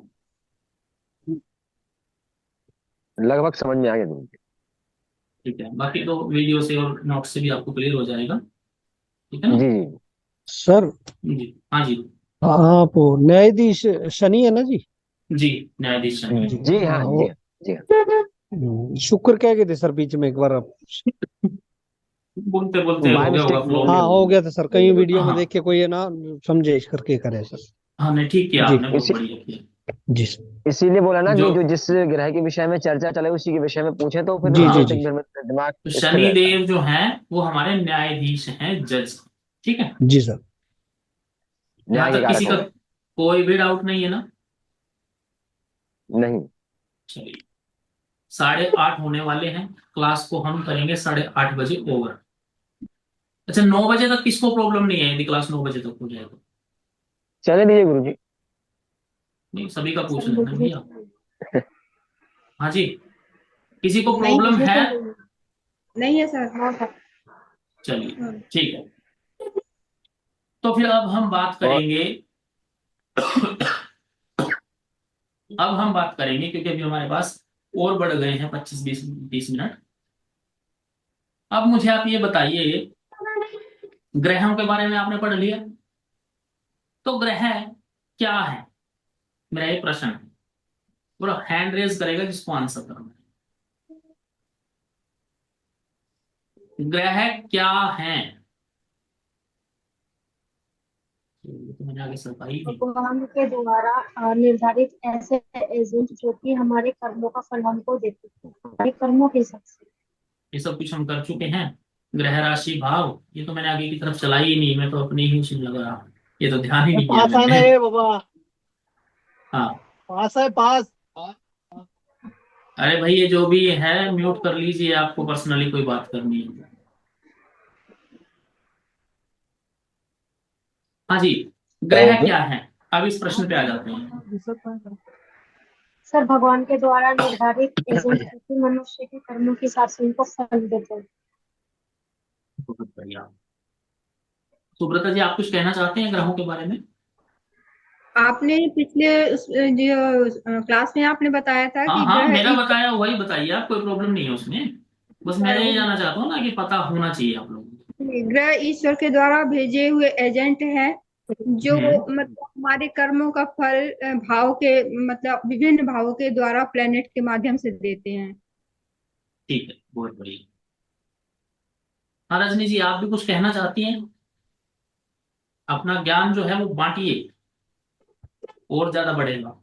लगभग समझ में आ गया मुझे। ठीक है, बाकी तो वीडियो से और नोट से भी आपको क्लियर हो जाएगा। ठीक है ना। जी जी सर जी हाँ जी। आप न्यायाधीश शनि है ना जी? जी न्यायाधीश शनि। जी हाँ वो जी जी हाँ। शुक्र कह गए थे सर बीच में एक बार आप। बोलते बोलते बाय हो गया होगा मिस्टेक फ्लो हाँ में। हो गया था सर, कई वीडियो में हाँ देख के कोई है ना समझे इस करके करे सर। हाँ, नहीं ठीक किया जी आपने, बहुत इसी बढ़िया किया। जी सर। इसीलिए बोला ना जो कि जो जिस ग्रह के विषय में चर्चा चले उसी के विषय में पूछे तो फिर जी जी हाँ, जी ऑटोमेटिक दिमाग तो स्थिर शनि रहता है। देव जो हैं वो हमारे न्यायाधीश हैं, जज। ठीक है। जी सर। न्याय यहां के तक किसी कारक का हो। कोई भी डाउट नहीं है ना। नहीं। चलिए, 8:30 होने वाले हैं, क्लास को हम करेंगे 8:30 बजे ओवर। अच्छा, 9 बजे तक किसको प्रॉब्लम नहीं है, यदि क्लास 9 बजे तक हो जाए तो? चले दीजिए गुरु जी। नहीं, सभी का पूछ सर रहे हैं मुझे भैया। हाँ जी, किसी को नहीं प्रॉब्लम मुझे है? तो नहीं। नहीं है सर। हाँ सर। चलिए हाँ। ठीक है, तो फिर अब हम बात और करेंगे। अब हम बात करेंगे क्योंकि अभी हमारे पास और बढ़ गए हैं 25-20-30 मिनट। अब मुझे आप ये बताइए, ग्रहों के बारे में आपने पढ़ लिया, तो ग्रह क्या है, मेरा ये प्रश्न है। पूरा हैंड रेज करेगा जिसको आंसर करना है। ग्रह क्या है? ये तो मैंने आगे सरकाई नहीं। भगवान के द्वारा निर्धारित ऐसे एजेंट जो कि हमारे कर्मों का फल हमको देते हैं हमारे कर्मों के हिसाब से। ये सब कुछ हम कर चुके हैं। ग्रह राशि भाव ये तो मैंने आगे की तरफ चलाई ही नहीं, मैं तो अपनी ही उसी में लग रहा, ये तो ध्यान ही नहीं किया पास आना मैंने। है बाबा, हाँ, पास है पास। अरे भाई ये जो भी है म्यूट कर लीजिए, आपको पर्सनली कोई बात करनी है। हाँ जी, ग्रह क्या है, अब इस प्रश्न पे आ जाते हैं। सर भगवान के द्वारा निर्धारित एजेंट जो कि मनुष्य के कर्मों के हिसाब से उनको फल देते हैं। बहुत बढ़िया। सुब्रता जी, आप कुछ कहना चाहते हैं ग्रहों के बारे में? आपने पिछले जो क्लास में आपने बताया था हाँ कि हाँ, ग्रह मेरा इस बताया वही बताइए आप, कोई प्रॉब्लम नहीं है उसमें। बस मैं ये जानना चाहता हूँ ना कि पता होना चाहिए आप लोगों को। ग्रह ईश्वर के द्वारा भेजे हुए एजेंट हैं जो मतलब हमारे कर्मों का फल भाव के मतलब विभिन्न भावों के द्वारा प्लेनेट के माध्यम से देते हैं। ठीक है, बहुत बढ़िया। हाँ रजनी जी, आप भी कुछ कहना चाहती हैं? अपना ज्ञान जो है वो बांटिए, और ज्यादा बढ़ेगा।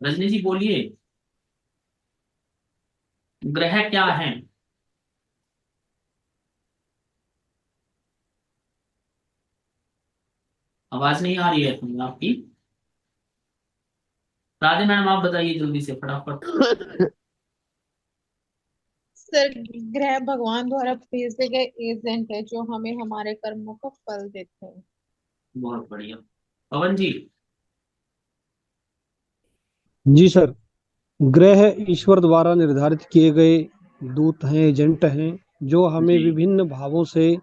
रजनी जी बोलिए, ग्रह क्या है? आवाज नहीं आ रही है तुम्हें आपकी। राधे मैडम, आप बताइए जल्दी से फटाफट। सर, ग्रह भगवान द्वारा भेजे गए एजेंट है जो हमें हमारे कर्मों का फल देते हैं। बहुत बढ़िया। पवन जी। जी सर, ग्रह ईश्वर द्वारा निर्धारित किए गए दूत हैं, एजेंट हैं, जो हमें जी, विभिन्न भावों से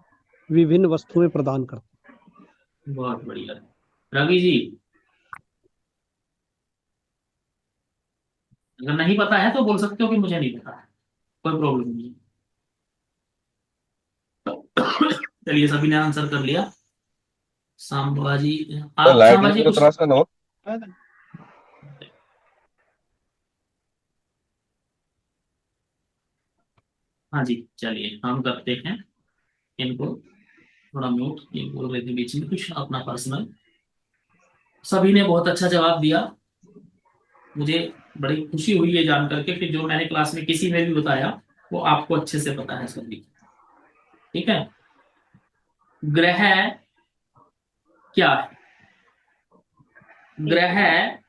विभिन्न वस्तुएं प्रदान करते बहुत बढ़िया। रवि जी, अगर नहीं पता है तो बोल सकते हो कि मुझे नहीं पता है, कोई प्रॉब्लम नहीं है। चलिए, सभी ने आंसर कर लिया। सांबाजी, आप लाइटिंग सांबाजी पूरा कुछ। तरह से नो। हाँ जी, चलिए हम करते हैं इनको थोड़ा म्यूट। ये बोल रहे थे बीच में कुछ अपना पर्सनल। सभी ने बहुत अच्छा जवाब दिया। मुझे बड़ी खुशी हुई ये जान करके कि जो मैंने क्लास में किसी में भी बताया वो आपको अच्छे से पता है सभी। ठीक है। ग्रह क्या है? ठीक ग्रह है।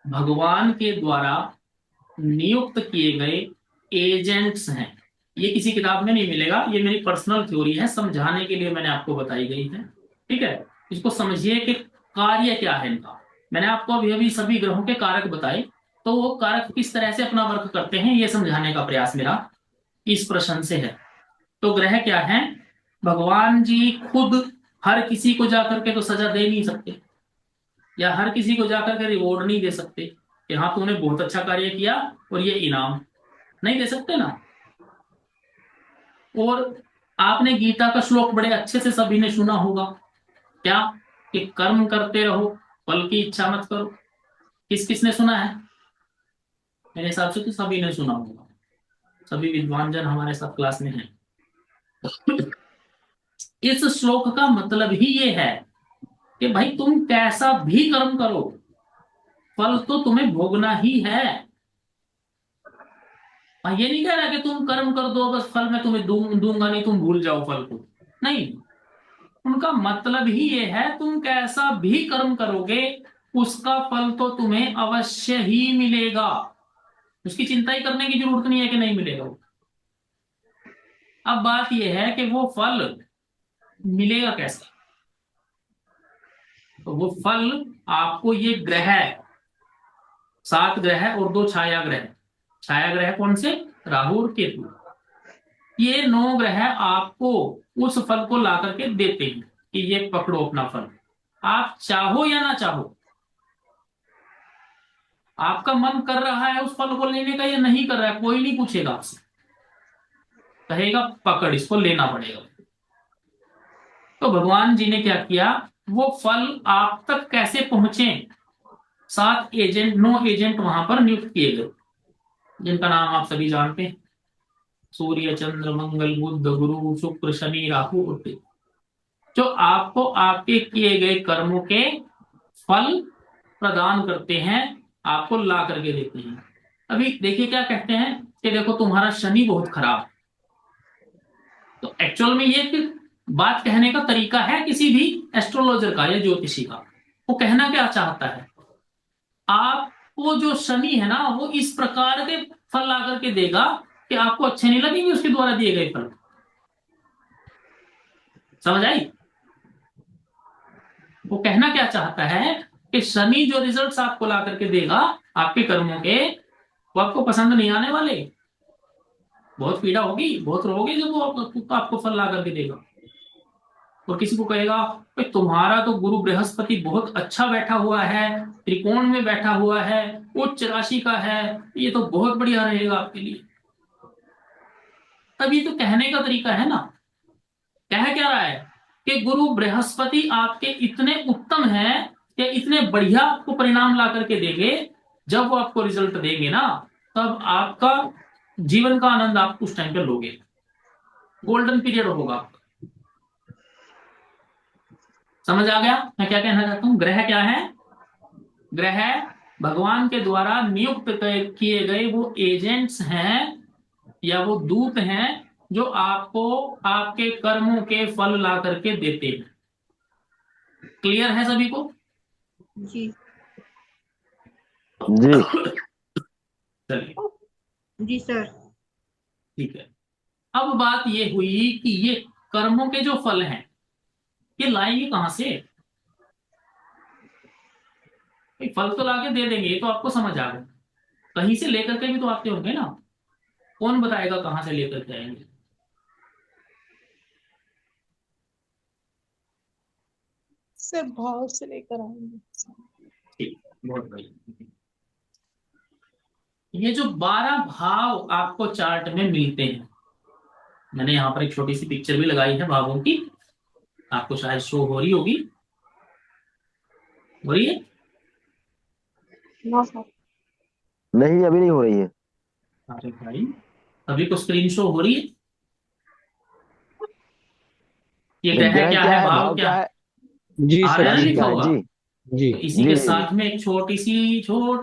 भगवान के द्वारा नियुक्त किए गए एजेंट्स हैं। ये किसी किताब में नहीं मिलेगा, ये मेरी पर्सनल थ्योरी है, समझाने के लिए मैंने आपको बताई गई है। ठीक है। इसको समझिए कि कार्य क्या है इनका। मैंने आपको अभी अभी सभी ग्रहों के कारक बताए, तो वो कारक किस तरह से अपना वर्क करते हैं ये समझाने का प्रयास मेरा इस प्रश्न से है। तो ग्रह क्या है? भगवान जी खुद हर किसी को जाकर के तो सजा दे नहीं सकते, या हर किसी को जाकर के रिवॉर्ड नहीं दे सकते कि हाँ तूने बहुत अच्छा कार्य किया और ये इनाम, नहीं दे सकते ना। और आपने गीता का श्लोक बड़े अच्छे से सभी ने सुना होगा, क्या? कि कर्म करते रहो, फल की इच्छा मत करो। किस किस ने सुना है? मेरे हिसाब से तो सभी ने सुना होगा, सभी विद्वान जन हमारे साथ क्लास में हैं। इस श्लोक का मतलब ही ये है कि भाई तुम कैसा भी कर्म करो, फल तो तुम्हें भोगना ही है। ये नहीं कह रहा कि तुम कर्म कर दो बस फल मैं तुम्हें दूंगा नहीं, तुम भूल जाओ फल को। नहीं, उनका मतलब ही ये है तुम कैसा भी कर्म करोगे उसका फल तो तुम्हें अवश्य ही मिलेगा। उसकी चिंता ही करने की जरूरत नहीं है कि नहीं मिलेगा। अब बात यह है कि वो फल मिलेगा कैसे। तो वो फल आपको ये ग्रह, 7 ग्रह और 2 छाया ग्रह। छाया ग्रह कौन से? राहु और केतु। ये 9 ग्रह आपको उस फल को ला करके देते हैं कि ये पकड़ो अपना फल। आप चाहो या ना चाहो, आपका मन कर रहा है उस फल को लेने का या नहीं कर रहा है, कोई नहीं पूछेगा आपसे, कहेगा पकड़, इसको लेना पड़ेगा। तो भगवान जी ने क्या किया, वो फल आप तक कैसे पहुंचे? 7 एजेंट, 9 एजेंट वहां पर नियुक्त किए गए, जिनका नाम आप सभी जानते हैं। सूर्य, चंद्र, मंगल, बुध, गुरु, शुक्र, शनि, राहु और केतु, जो आपको आपके किए गए कर्मों के फल प्रदान करते हैं, आपको ला करके देते हैं। अभी देखिए क्या कहते हैं कि देखो तुम्हारा शनि बहुत खराब है। तो एक्चुअल में ये एक बात कहने का तरीका है किसी भी एस्ट्रोलॉजर का या ज्योतिषी का। वो कहना क्या चाहता है, आपको जो शनि है ना वो इस प्रकार के फल ला करके देगा कि आपको अच्छे नहीं लगेंगे उसके द्वारा दिए गए फल। समझ आई? वो कहना क्या चाहता है कि शनि जो रिजल्ट्स आपको ला करके देगा आपके कर्मों के, वो आपको पसंद नहीं आने वाले। बहुत पीड़ा होगी, बहुत रोगे जब वो आपको फल ला करके देगा। और किसी को कहेगा भाई तुम्हारा तो गुरु बृहस्पति बहुत अच्छा बैठा हुआ है, त्रिकोण में बैठा हुआ है, उच्च राशि का है, ये तो बहुत बढ़िया रहेगा आपके लिए। तब ये तो कहने का तरीका है ना। कह क्या रहा है कि गुरु बृहस्पति आपके इतने उत्तम हैं कि इतने बढ़िया आपको परिणाम ला करके देंगे, जब वो आपको रिजल्ट देंगे ना, तब आपका जीवन का आनंद आप उस टाइम पे लोगे, गोल्डन पीरियड होगा। समझ आ गया मैं क्या कहना चाहता हूं? ग्रह क्या है? ग्रह भगवान के द्वारा नियुक्त किए गए वो एजेंट्स हैं या वो दूत हैं जो आपको आपके कर्मों के फल ला करके देते हैं। क्लियर है सभी को? जी जी चलिए जी सर। ठीक है। अब बात ये हुई कि ये कर्मों के जो फल हैं ये लाएंगे कहां से? भाई फल तो लाके दे देंगे, ये तो आपको समझ आ गया। कहीं से लेकर के भी तो आते होंगे ना। कौन बताएगा कहां से लेकर के आएंगे? सर भाव से लेकर आएंगे। ठीक, बहुत बढ़िया। ये जो 12 भाव आपको चार्ट में मिलते हैं, मैंने यहाँ पर एक छोटी सी पिक्चर भी लगाई है भावों की, आपको शायद शो हो रही होगी। हो रही है? No sir. नहीं, अभी नहीं हो रही है। अरे भाई, अभी को स्क्रीन शो हो रही है। ये ग्रह ग्रह क्या क्या है, है, भाव भाव क्या क्या है, है? जी आ सर, रहा है ना राशि लिखा क्या है? हुआ? जी जी तो इसी जी के जी साथ में एक छोटी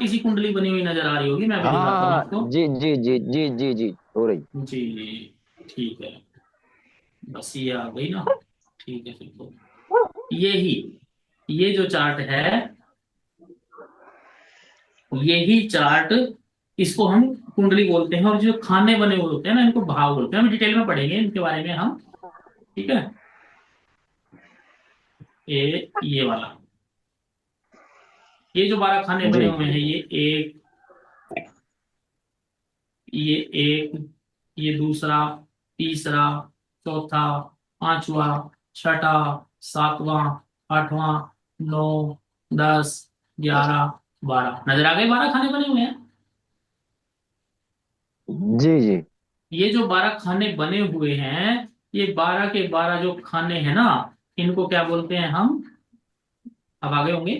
सी कुंडली बनी हुई नजर आ रही होगी, मैं भी हाँ दिखाता हूँ हाँ आपको। हाँ, जी जी जी जी जी जी हो रही। जी ठीक है, बस ये आ गई ना। ठीक है फिर तो यही, ये जो चार्ट है, यही चार्ट, इसको हम कुंडली बोलते हैं। और जो खाने बने हुए होते हैं ना, इनको भाव बोलते हैं। हम डिटेल में पढ़ेंगे इनके बारे में हम, ठीक है। ये वाला, ये जो 12 खाने बने जी हुए हैं, ये एक, ये दूसरा, तीसरा, चौथा, पांचवा, छठा, सातवां, आठवां, 9, 10, 11, 12, नजर आ गए 12 खाने बने हुए हैं। जी जी ये जो 12 खाने बने हुए हैं, ये 12 के 12 जो खाने हैं ना, इनको क्या बोलते हैं हम? अब आगे होंगे।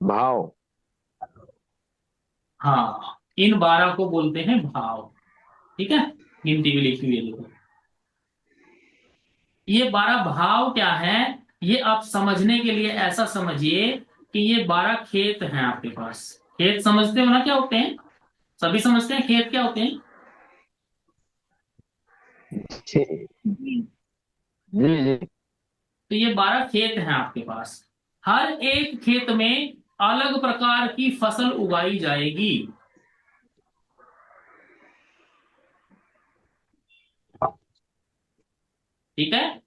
भाव। हाँ, इन 12 को बोलते हैं भाव। ठीक है, गिनती भी लिखी हुई है देखो। ये 12 भाव क्या है, ये आप समझने के लिए ऐसा समझिए कि ये 12 खेत हैं आपके पास। खेत समझते हो ना क्या होते हैं? सभी समझते हैं खेत क्या होते हैं? जी जी जी जी तो ये 12 खेत हैं आपके पास। हर एक खेत में अलग प्रकार की फसल उगाई जाएगी। ठीक है,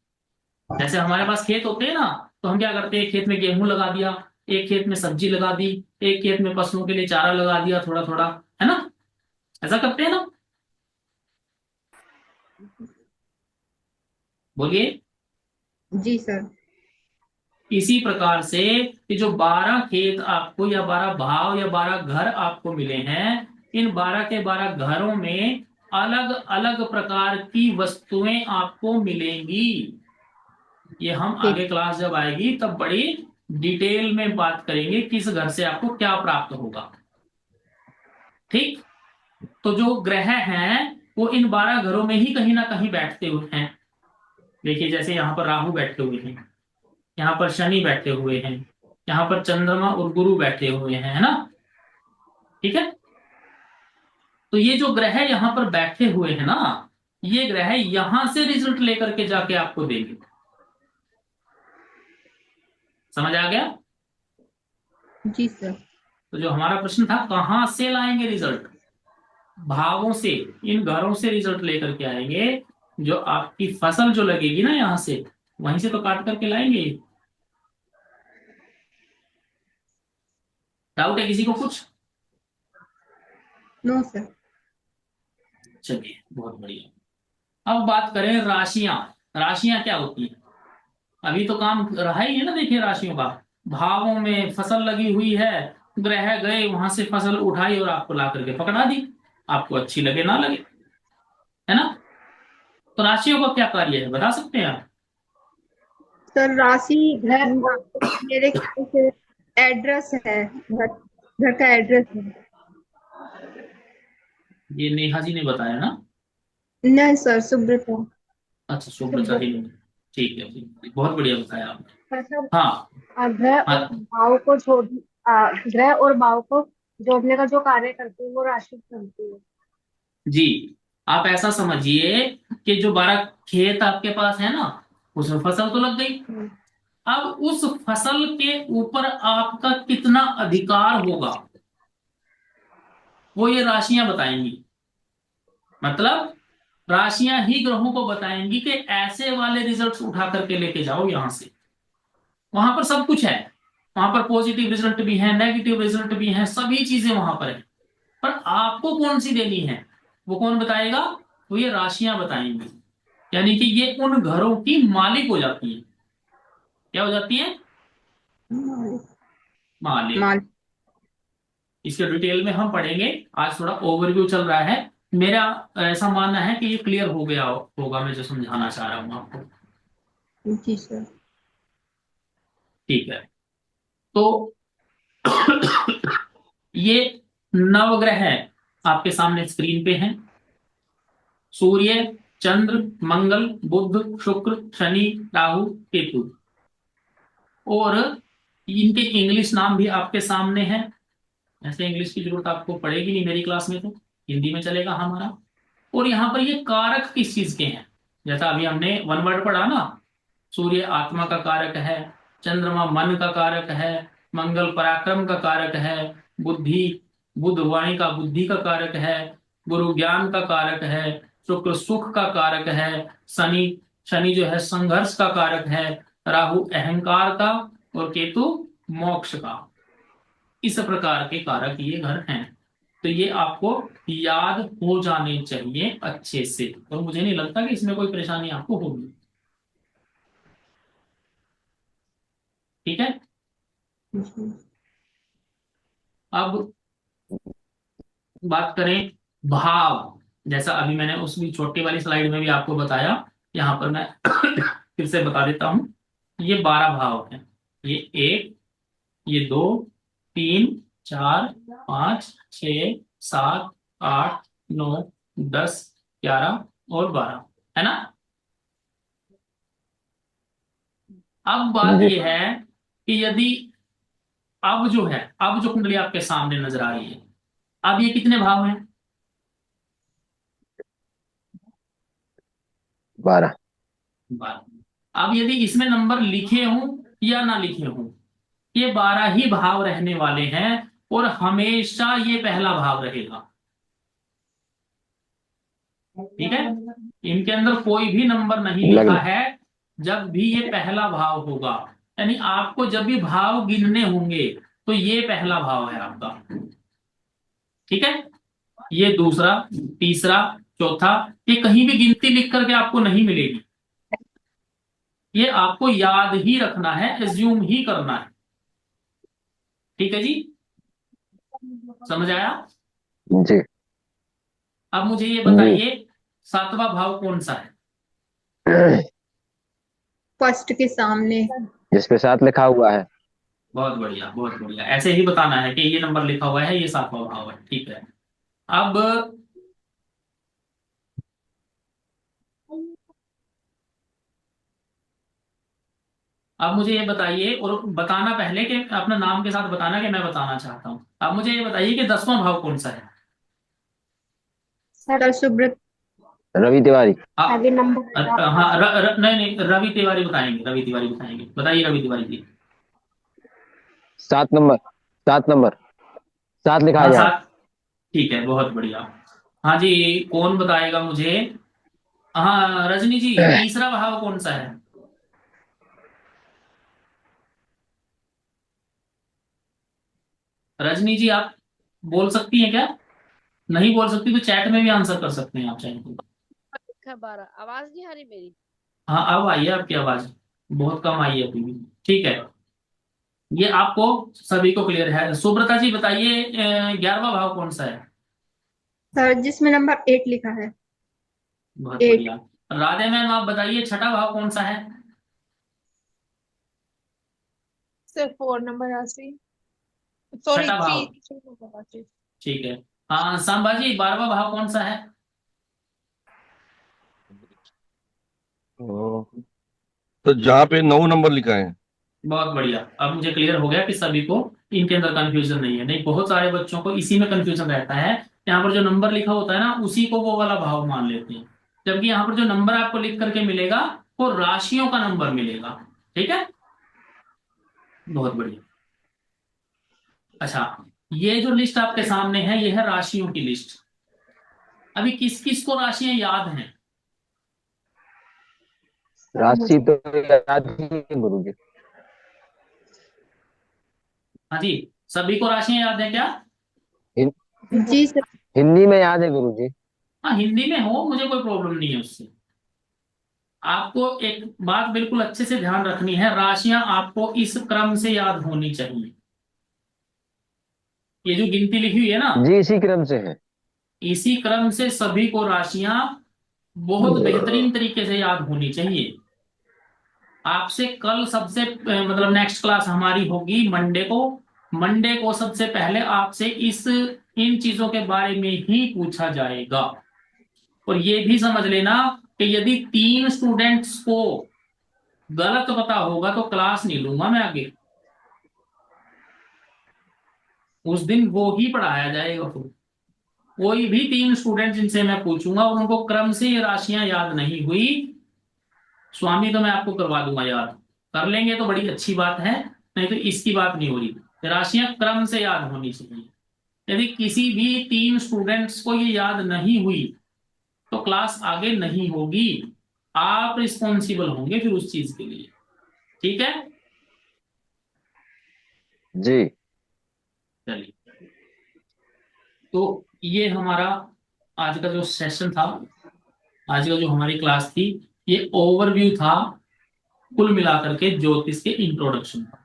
जैसे हमारे पास खेत होते हैं ना, तो हम क्या करते हैं, खेत में गेहूं लगा दिया, एक खेत में सब्जी लगा दी, एक खेत में पशुओं के लिए चारा लगा दिया थोड़ा थोड़ा, है ना? ऐसा करते हैं ना? बोलिए। जी सर। इसी प्रकार से ये जो 12 खेत आपको, या 12 भाव, या 12 घर आपको मिले हैं, इन 12 के 12 घरों में अलग अलग प्रकार की वस्तुएं आपको मिलेंगी। ये हम ठीक। आगे क्लास जब आएगी तब बड़ी डिटेल में बात करेंगे किस घर से आपको क्या प्राप्त होगा। ठीक, तो जो ग्रह हैं वो इन 12 घरों में ही कहीं ना कहीं बैठते हुए हैं। देखिए, जैसे यहाँ पर राहु बैठे हुए हैं, यहाँ पर शनि बैठे हुए हैं, यहाँ पर चंद्रमा और गुरु बैठे हुए हैं, है ना? ठीक है, तो ये जो ग्रह यहाँ पर बैठे हुए हैं ना, ये ग्रह यहां से रिजल्ट लेकर के जाके आपको देंगे। समझ आ गया? जी सर। तो जो हमारा प्रश्न था, कहां से लाएंगे रिजल्ट? भावों से, इन घरों से रिजल्ट लेकर के आएंगे। जो आपकी फसल जो लगेगी ना यहां से, वहीं से तो काट करके लाएंगे। डाउट है किसी को कुछ? No sir. चलिए बहुत बढ़िया। अब बात करें राशियां। राशियां क्या होती हैं? अभी तो काम रहा ही है ना, देखिए राशियों का। भावों में फसल लगी हुई है, ग्रह गए वहां से फसल उठाई और आपको ला करके पकड़ा दी, आपको अच्छी लगे ना लगे, है ना? तो राशियों का क्या कार्य है, बता सकते हैं आप? सर राशि ग्रह मेरे ख्याल से एड्रेस है, घर घर का एड्रेस है। ये नेहा जी ने बताया ना? नहीं सर, सुब्रता। अच्छा, सुब्रता शुभ जी ने। ठीक है, ठीक है, बहुत बढ़िया बताया आपने। मतलब हाँ। ग्रह और हाँ भाव को जोड़ ग्रह और भाव को जोड़ने का जो कार्य करती है वो राशि बनती है। जी, आप ऐसा समझिए कि जो 12 खेत आपके पास है ना, उसमें फसल तो लग गई। हम्म, अब उस फसल के ऊपर आपका कितना अधिकार होगा, वो ये राशियां बताएंगी। मतलब राशियां ही ग्रहों को बताएंगी कि ऐसे वाले रिजल्ट्स उठा करके लेके जाओ यहां से। वहां पर सब कुछ है, वहां पर पॉजिटिव रिजल्ट भी है, नेगेटिव रिजल्ट भी है, सभी चीजें वहां पर है। पर आपको कौन सी देनी है, वो कौन बताएगा? वो ये राशियां बताएंगी। यानी कि ये उन घरों की मालिक हो जाती है। क्या हो जाती है? मालिक। माल। इसके डिटेल में हम पढ़ेंगे। आज थोड़ा ओवरव्यू चल रहा है। मेरा ऐसा मानना है कि ये क्लियर हो गया होगा, मैं जो समझाना चाह रहा हूँ आपको। जी सर। ठीक है। तो ये नवग्रह आपके सामने स्क्रीन पे हैं। सूर्य, चंद्र, मंगल, बुध, शुक्र, शनि, राहु, केतु। और इनके इंग्लिश नाम भी आपके सामने हैं। ऐसे इंग्लिश की जरूरत आपको पड़ेगी नहीं मेरी क्लास में, तो हिंदी में चलेगा हमारा। और यहाँ पर ये कारक किस चीज के हैं, जैसा अभी हमने वन वर्ड पढ़ा ना। सूर्य आत्मा का कारक है, चंद्रमा मन का कारक है, मंगल पराक्रम का कारक है, बुद्धि बुध वाणी का बुद्धि का कारक है, गुरु ज्ञान का कारक है, शुक्र सुख का कारक है, शनि शनि जो है संघर्ष का कारक है, राहु अहंकार का, और केतु मोक्ष का। इस प्रकार के कारक ये घर हैं। तो ये आपको याद हो जाने चाहिए अच्छे से, और मुझे नहीं लगता कि इसमें कोई परेशानी आपको होगी। ठीक है। अब बात करें भाव। जैसा अभी मैंने उस भी छोटी वाली स्लाइड में भी आपको बताया, यहां पर मैं फिर से बता देता हूं। ये 12 भाव हैं। ये एक, ये दो, तीन, चार, पांच, छ, सात, आठ, नौ, 10, 11 और 12, है ना? अब बात जी यह है कि यदि अब जो कुंडली आपके सामने नजर आ रही है, अब ये कितने भाव हैं? 12। 12। अब यदि इसमें नंबर लिखे हों या ना लिखे हों, ये 12 ही भाव रहने वाले हैं, और हमेशा ये पहला भाव रहेगा। ठीक है। इनके अंदर कोई भी नंबर नहीं लिखा लग्न। है। जब भी ये पहला भाव होगा, यानी आपको जब भी भाव गिनने होंगे, तो ये पहला भाव है आपका। ठीक है। ये दूसरा, तीसरा, चौथा, ये कहीं भी गिनती लिख करके आपको नहीं मिलेगी। ये आपको याद ही रखना है, एज्यूम ही करना है। ठीक है जी, समझ आया? जी। अब मुझे ये जी। बताइए, सातवां भाव कौन सा है? फर्स्ट के सामने। जिस पे 7 लिखा हुआ है। बहुत बढ़िया, बहुत बढ़िया। ऐसे ही बताना है कि ये नंबर लिखा हुआ है, ये सातवां भाव है। ठीक है। अब अब मुझे ये बताइए, और बताना पहले कि अपना नाम के साथ बताना कि मैं बताना चाहता हूँ। अब मुझे ये बताइए कि 10वां भाव कौन सा है? Sir sir Subrata. रवि तिवारी। आगे नंबर हाँ, नहीं नहीं, रवि तिवारी बताएंगे, रवि तिवारी बताएंगे। बताइए रवि तिवारी जी। 7 नंबर। 7 नंबर। 7 लिखा हाँ, है यहाँ। 7। ठीक है, बहुत बढ़िया। हाँ जी, कौन बताएगा मुझे? हाँ, रजनी जी, तीसरा भाव कौन सा है? रजनी जी, आप बोल सकती हैं क्या? नहीं बोल सकती तो चैट में भी आंसर कर सकते हैं आप चाहें तो। 12 आवाज नहीं आ रही मेरी? हाँ, अब आई है आपकी आवाज। बहुत कम आई है अभी भी। ठीक है। ये आपको सभी को क्लियर है। सुब्रता जी बताइए, 11वां भाव कौन सा है? सर जिसमें नंबर 8 लिखा है। बहुत 8। बढ़िया। राधे मैम आप बताइए छठा भाव कौन सा है? सर 4 नंबर राशि, सॉरी छठा भाव, 3 नंबर राशि। ठीक है। हाँ संभाजी 12वां भाव कौन सा है? तो जहाँ पे 9 नंबर लिखा है। बहुत बढ़िया, अब मुझे क्लियर हो गया कि सभी को इनके अंदर कंफ्यूजन नहीं है। नहीं, बहुत सारे बच्चों को इसी में कंफ्यूजन रहता है। यहाँ पर जो नंबर लिखा होता है ना, उसी को वो वाला भाव मान लेते हैं, जबकि यहाँ पर जो नंबर आपको लिख करके मिलेगा वो राशियों का नंबर मिलेगा। ठीक है, बहुत बढ़िया। अच्छा, ये जो लिस्ट आपके सामने है ये है राशियों की लिस्ट। अभी किस किस को राशियां याद हैं? सर राशि मुझे तो याद ही है गुरुजी। हाँ जी, सभी को राशियां याद है क्या? जी सर। हिंदी में याद है गुरुजी। हाँ, हिंदी में हो, मुझे कोई प्रॉब्लम नहीं है उससे। आपको एक बात बिल्कुल अच्छे से ध्यान रखनी है, राशियां आपको इस क्रम से याद होनी चाहिए। ये जो गिनती लिखी हुई है ना, जी इसी क्रम से है। इसी क्रम से सभी को राशियां बहुत बेहतरीन तरीके से याद होनी चाहिए। आपसे कल सबसे मतलब नेक्स्ट क्लास हमारी होगी मंडे को। मंडे को सबसे पहले आपसे इस इन चीजों के बारे में ही पूछा जाएगा। और ये भी समझ लेना कि यदि 3 स्टूडेंट्स को गलत पता होगा तो क्लास नहीं लूंगा मैं आगे। उस दिन वो ही पढ़ाया जाएगा। फिर कोई भी 3 स्टूडेंट जिनसे मैं पूछूंगा और उनको क्रम से ये राशियां याद नहीं हुई, स्वामी तो मैं आपको करवा दूंगा याद। कर लेंगे तो बड़ी अच्छी बात है, नहीं तो इसकी बात नहीं हो रही। राशियां क्रम से याद होनी चाहिए। यदि किसी भी 3 स्टूडेंट्स को ये याद नहीं हुई तो क्लास आगे नहीं होगी। आप रिस्पॉन्सिबल होंगे फिर उस चीज के लिए। ठीक है, जी चलिए। तो ये हमारा आज का जो सेशन था, आज का जो हमारी क्लास थी, ये ओवरव्यू था कुल मिलाकर के ज्योतिष के इंट्रोडक्शन का।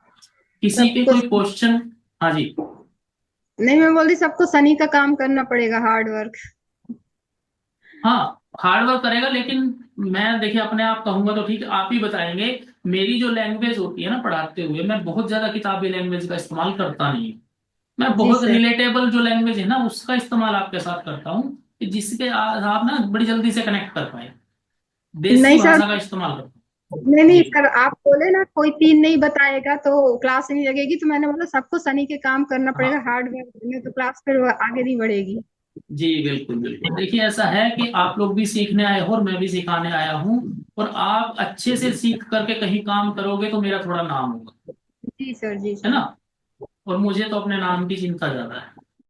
किसी के सबको, कोई क्वेश्चन? हाँ जी। नहीं मैं बोल रही सबको शनि का काम करना पड़ेगा, हार्ड वर्क। हाँ, हार्ड वर्क करेगा, लेकिन मैं देखिए अपने आप कहूंगा तो ठीक है, आप ही बताएंगे। मेरी जो लैंग्वेज होती है ना पढ़ाते हुए, मैं बहुत ज्यादा किताबी लैंग्वेज का इस्तेमाल करता नहीं हूँ। मैं जी बहुत सर। रिलेटेबल जो लैंग्वेज है ना उसका इस्तेमाल आपके साथ करता हूँ, कि जिसके आप ना बड़ी जल्दी से कनेक्ट कर पाए। देसी नहीं सर, भाषा का इस्तेमाल करता हूँ। नहीं नहीं जी सर, आप बोले ना कोई 3 नहीं बताएगा तो क्लास नहीं लगेगी, तो मैंने बोला सबको शनि के काम करना पड़ेगा, हाँ, हार्ड वर्क, नहीं तो क्लास फिर आगे नहीं बढ़ेगी। जी बिल्कुल बिल्कुल। देखिए ऐसा है कि आप लोग भी सीखने आए हो और मैं भी सिखाने आया हूँ। और आप अच्छे से सीख करके कहीं काम करोगे तो मेरा थोड़ा नाम होगा, जी सर, जी है ना। सर। और मुझे तो अपने नाम की चिंता ज्यादा है।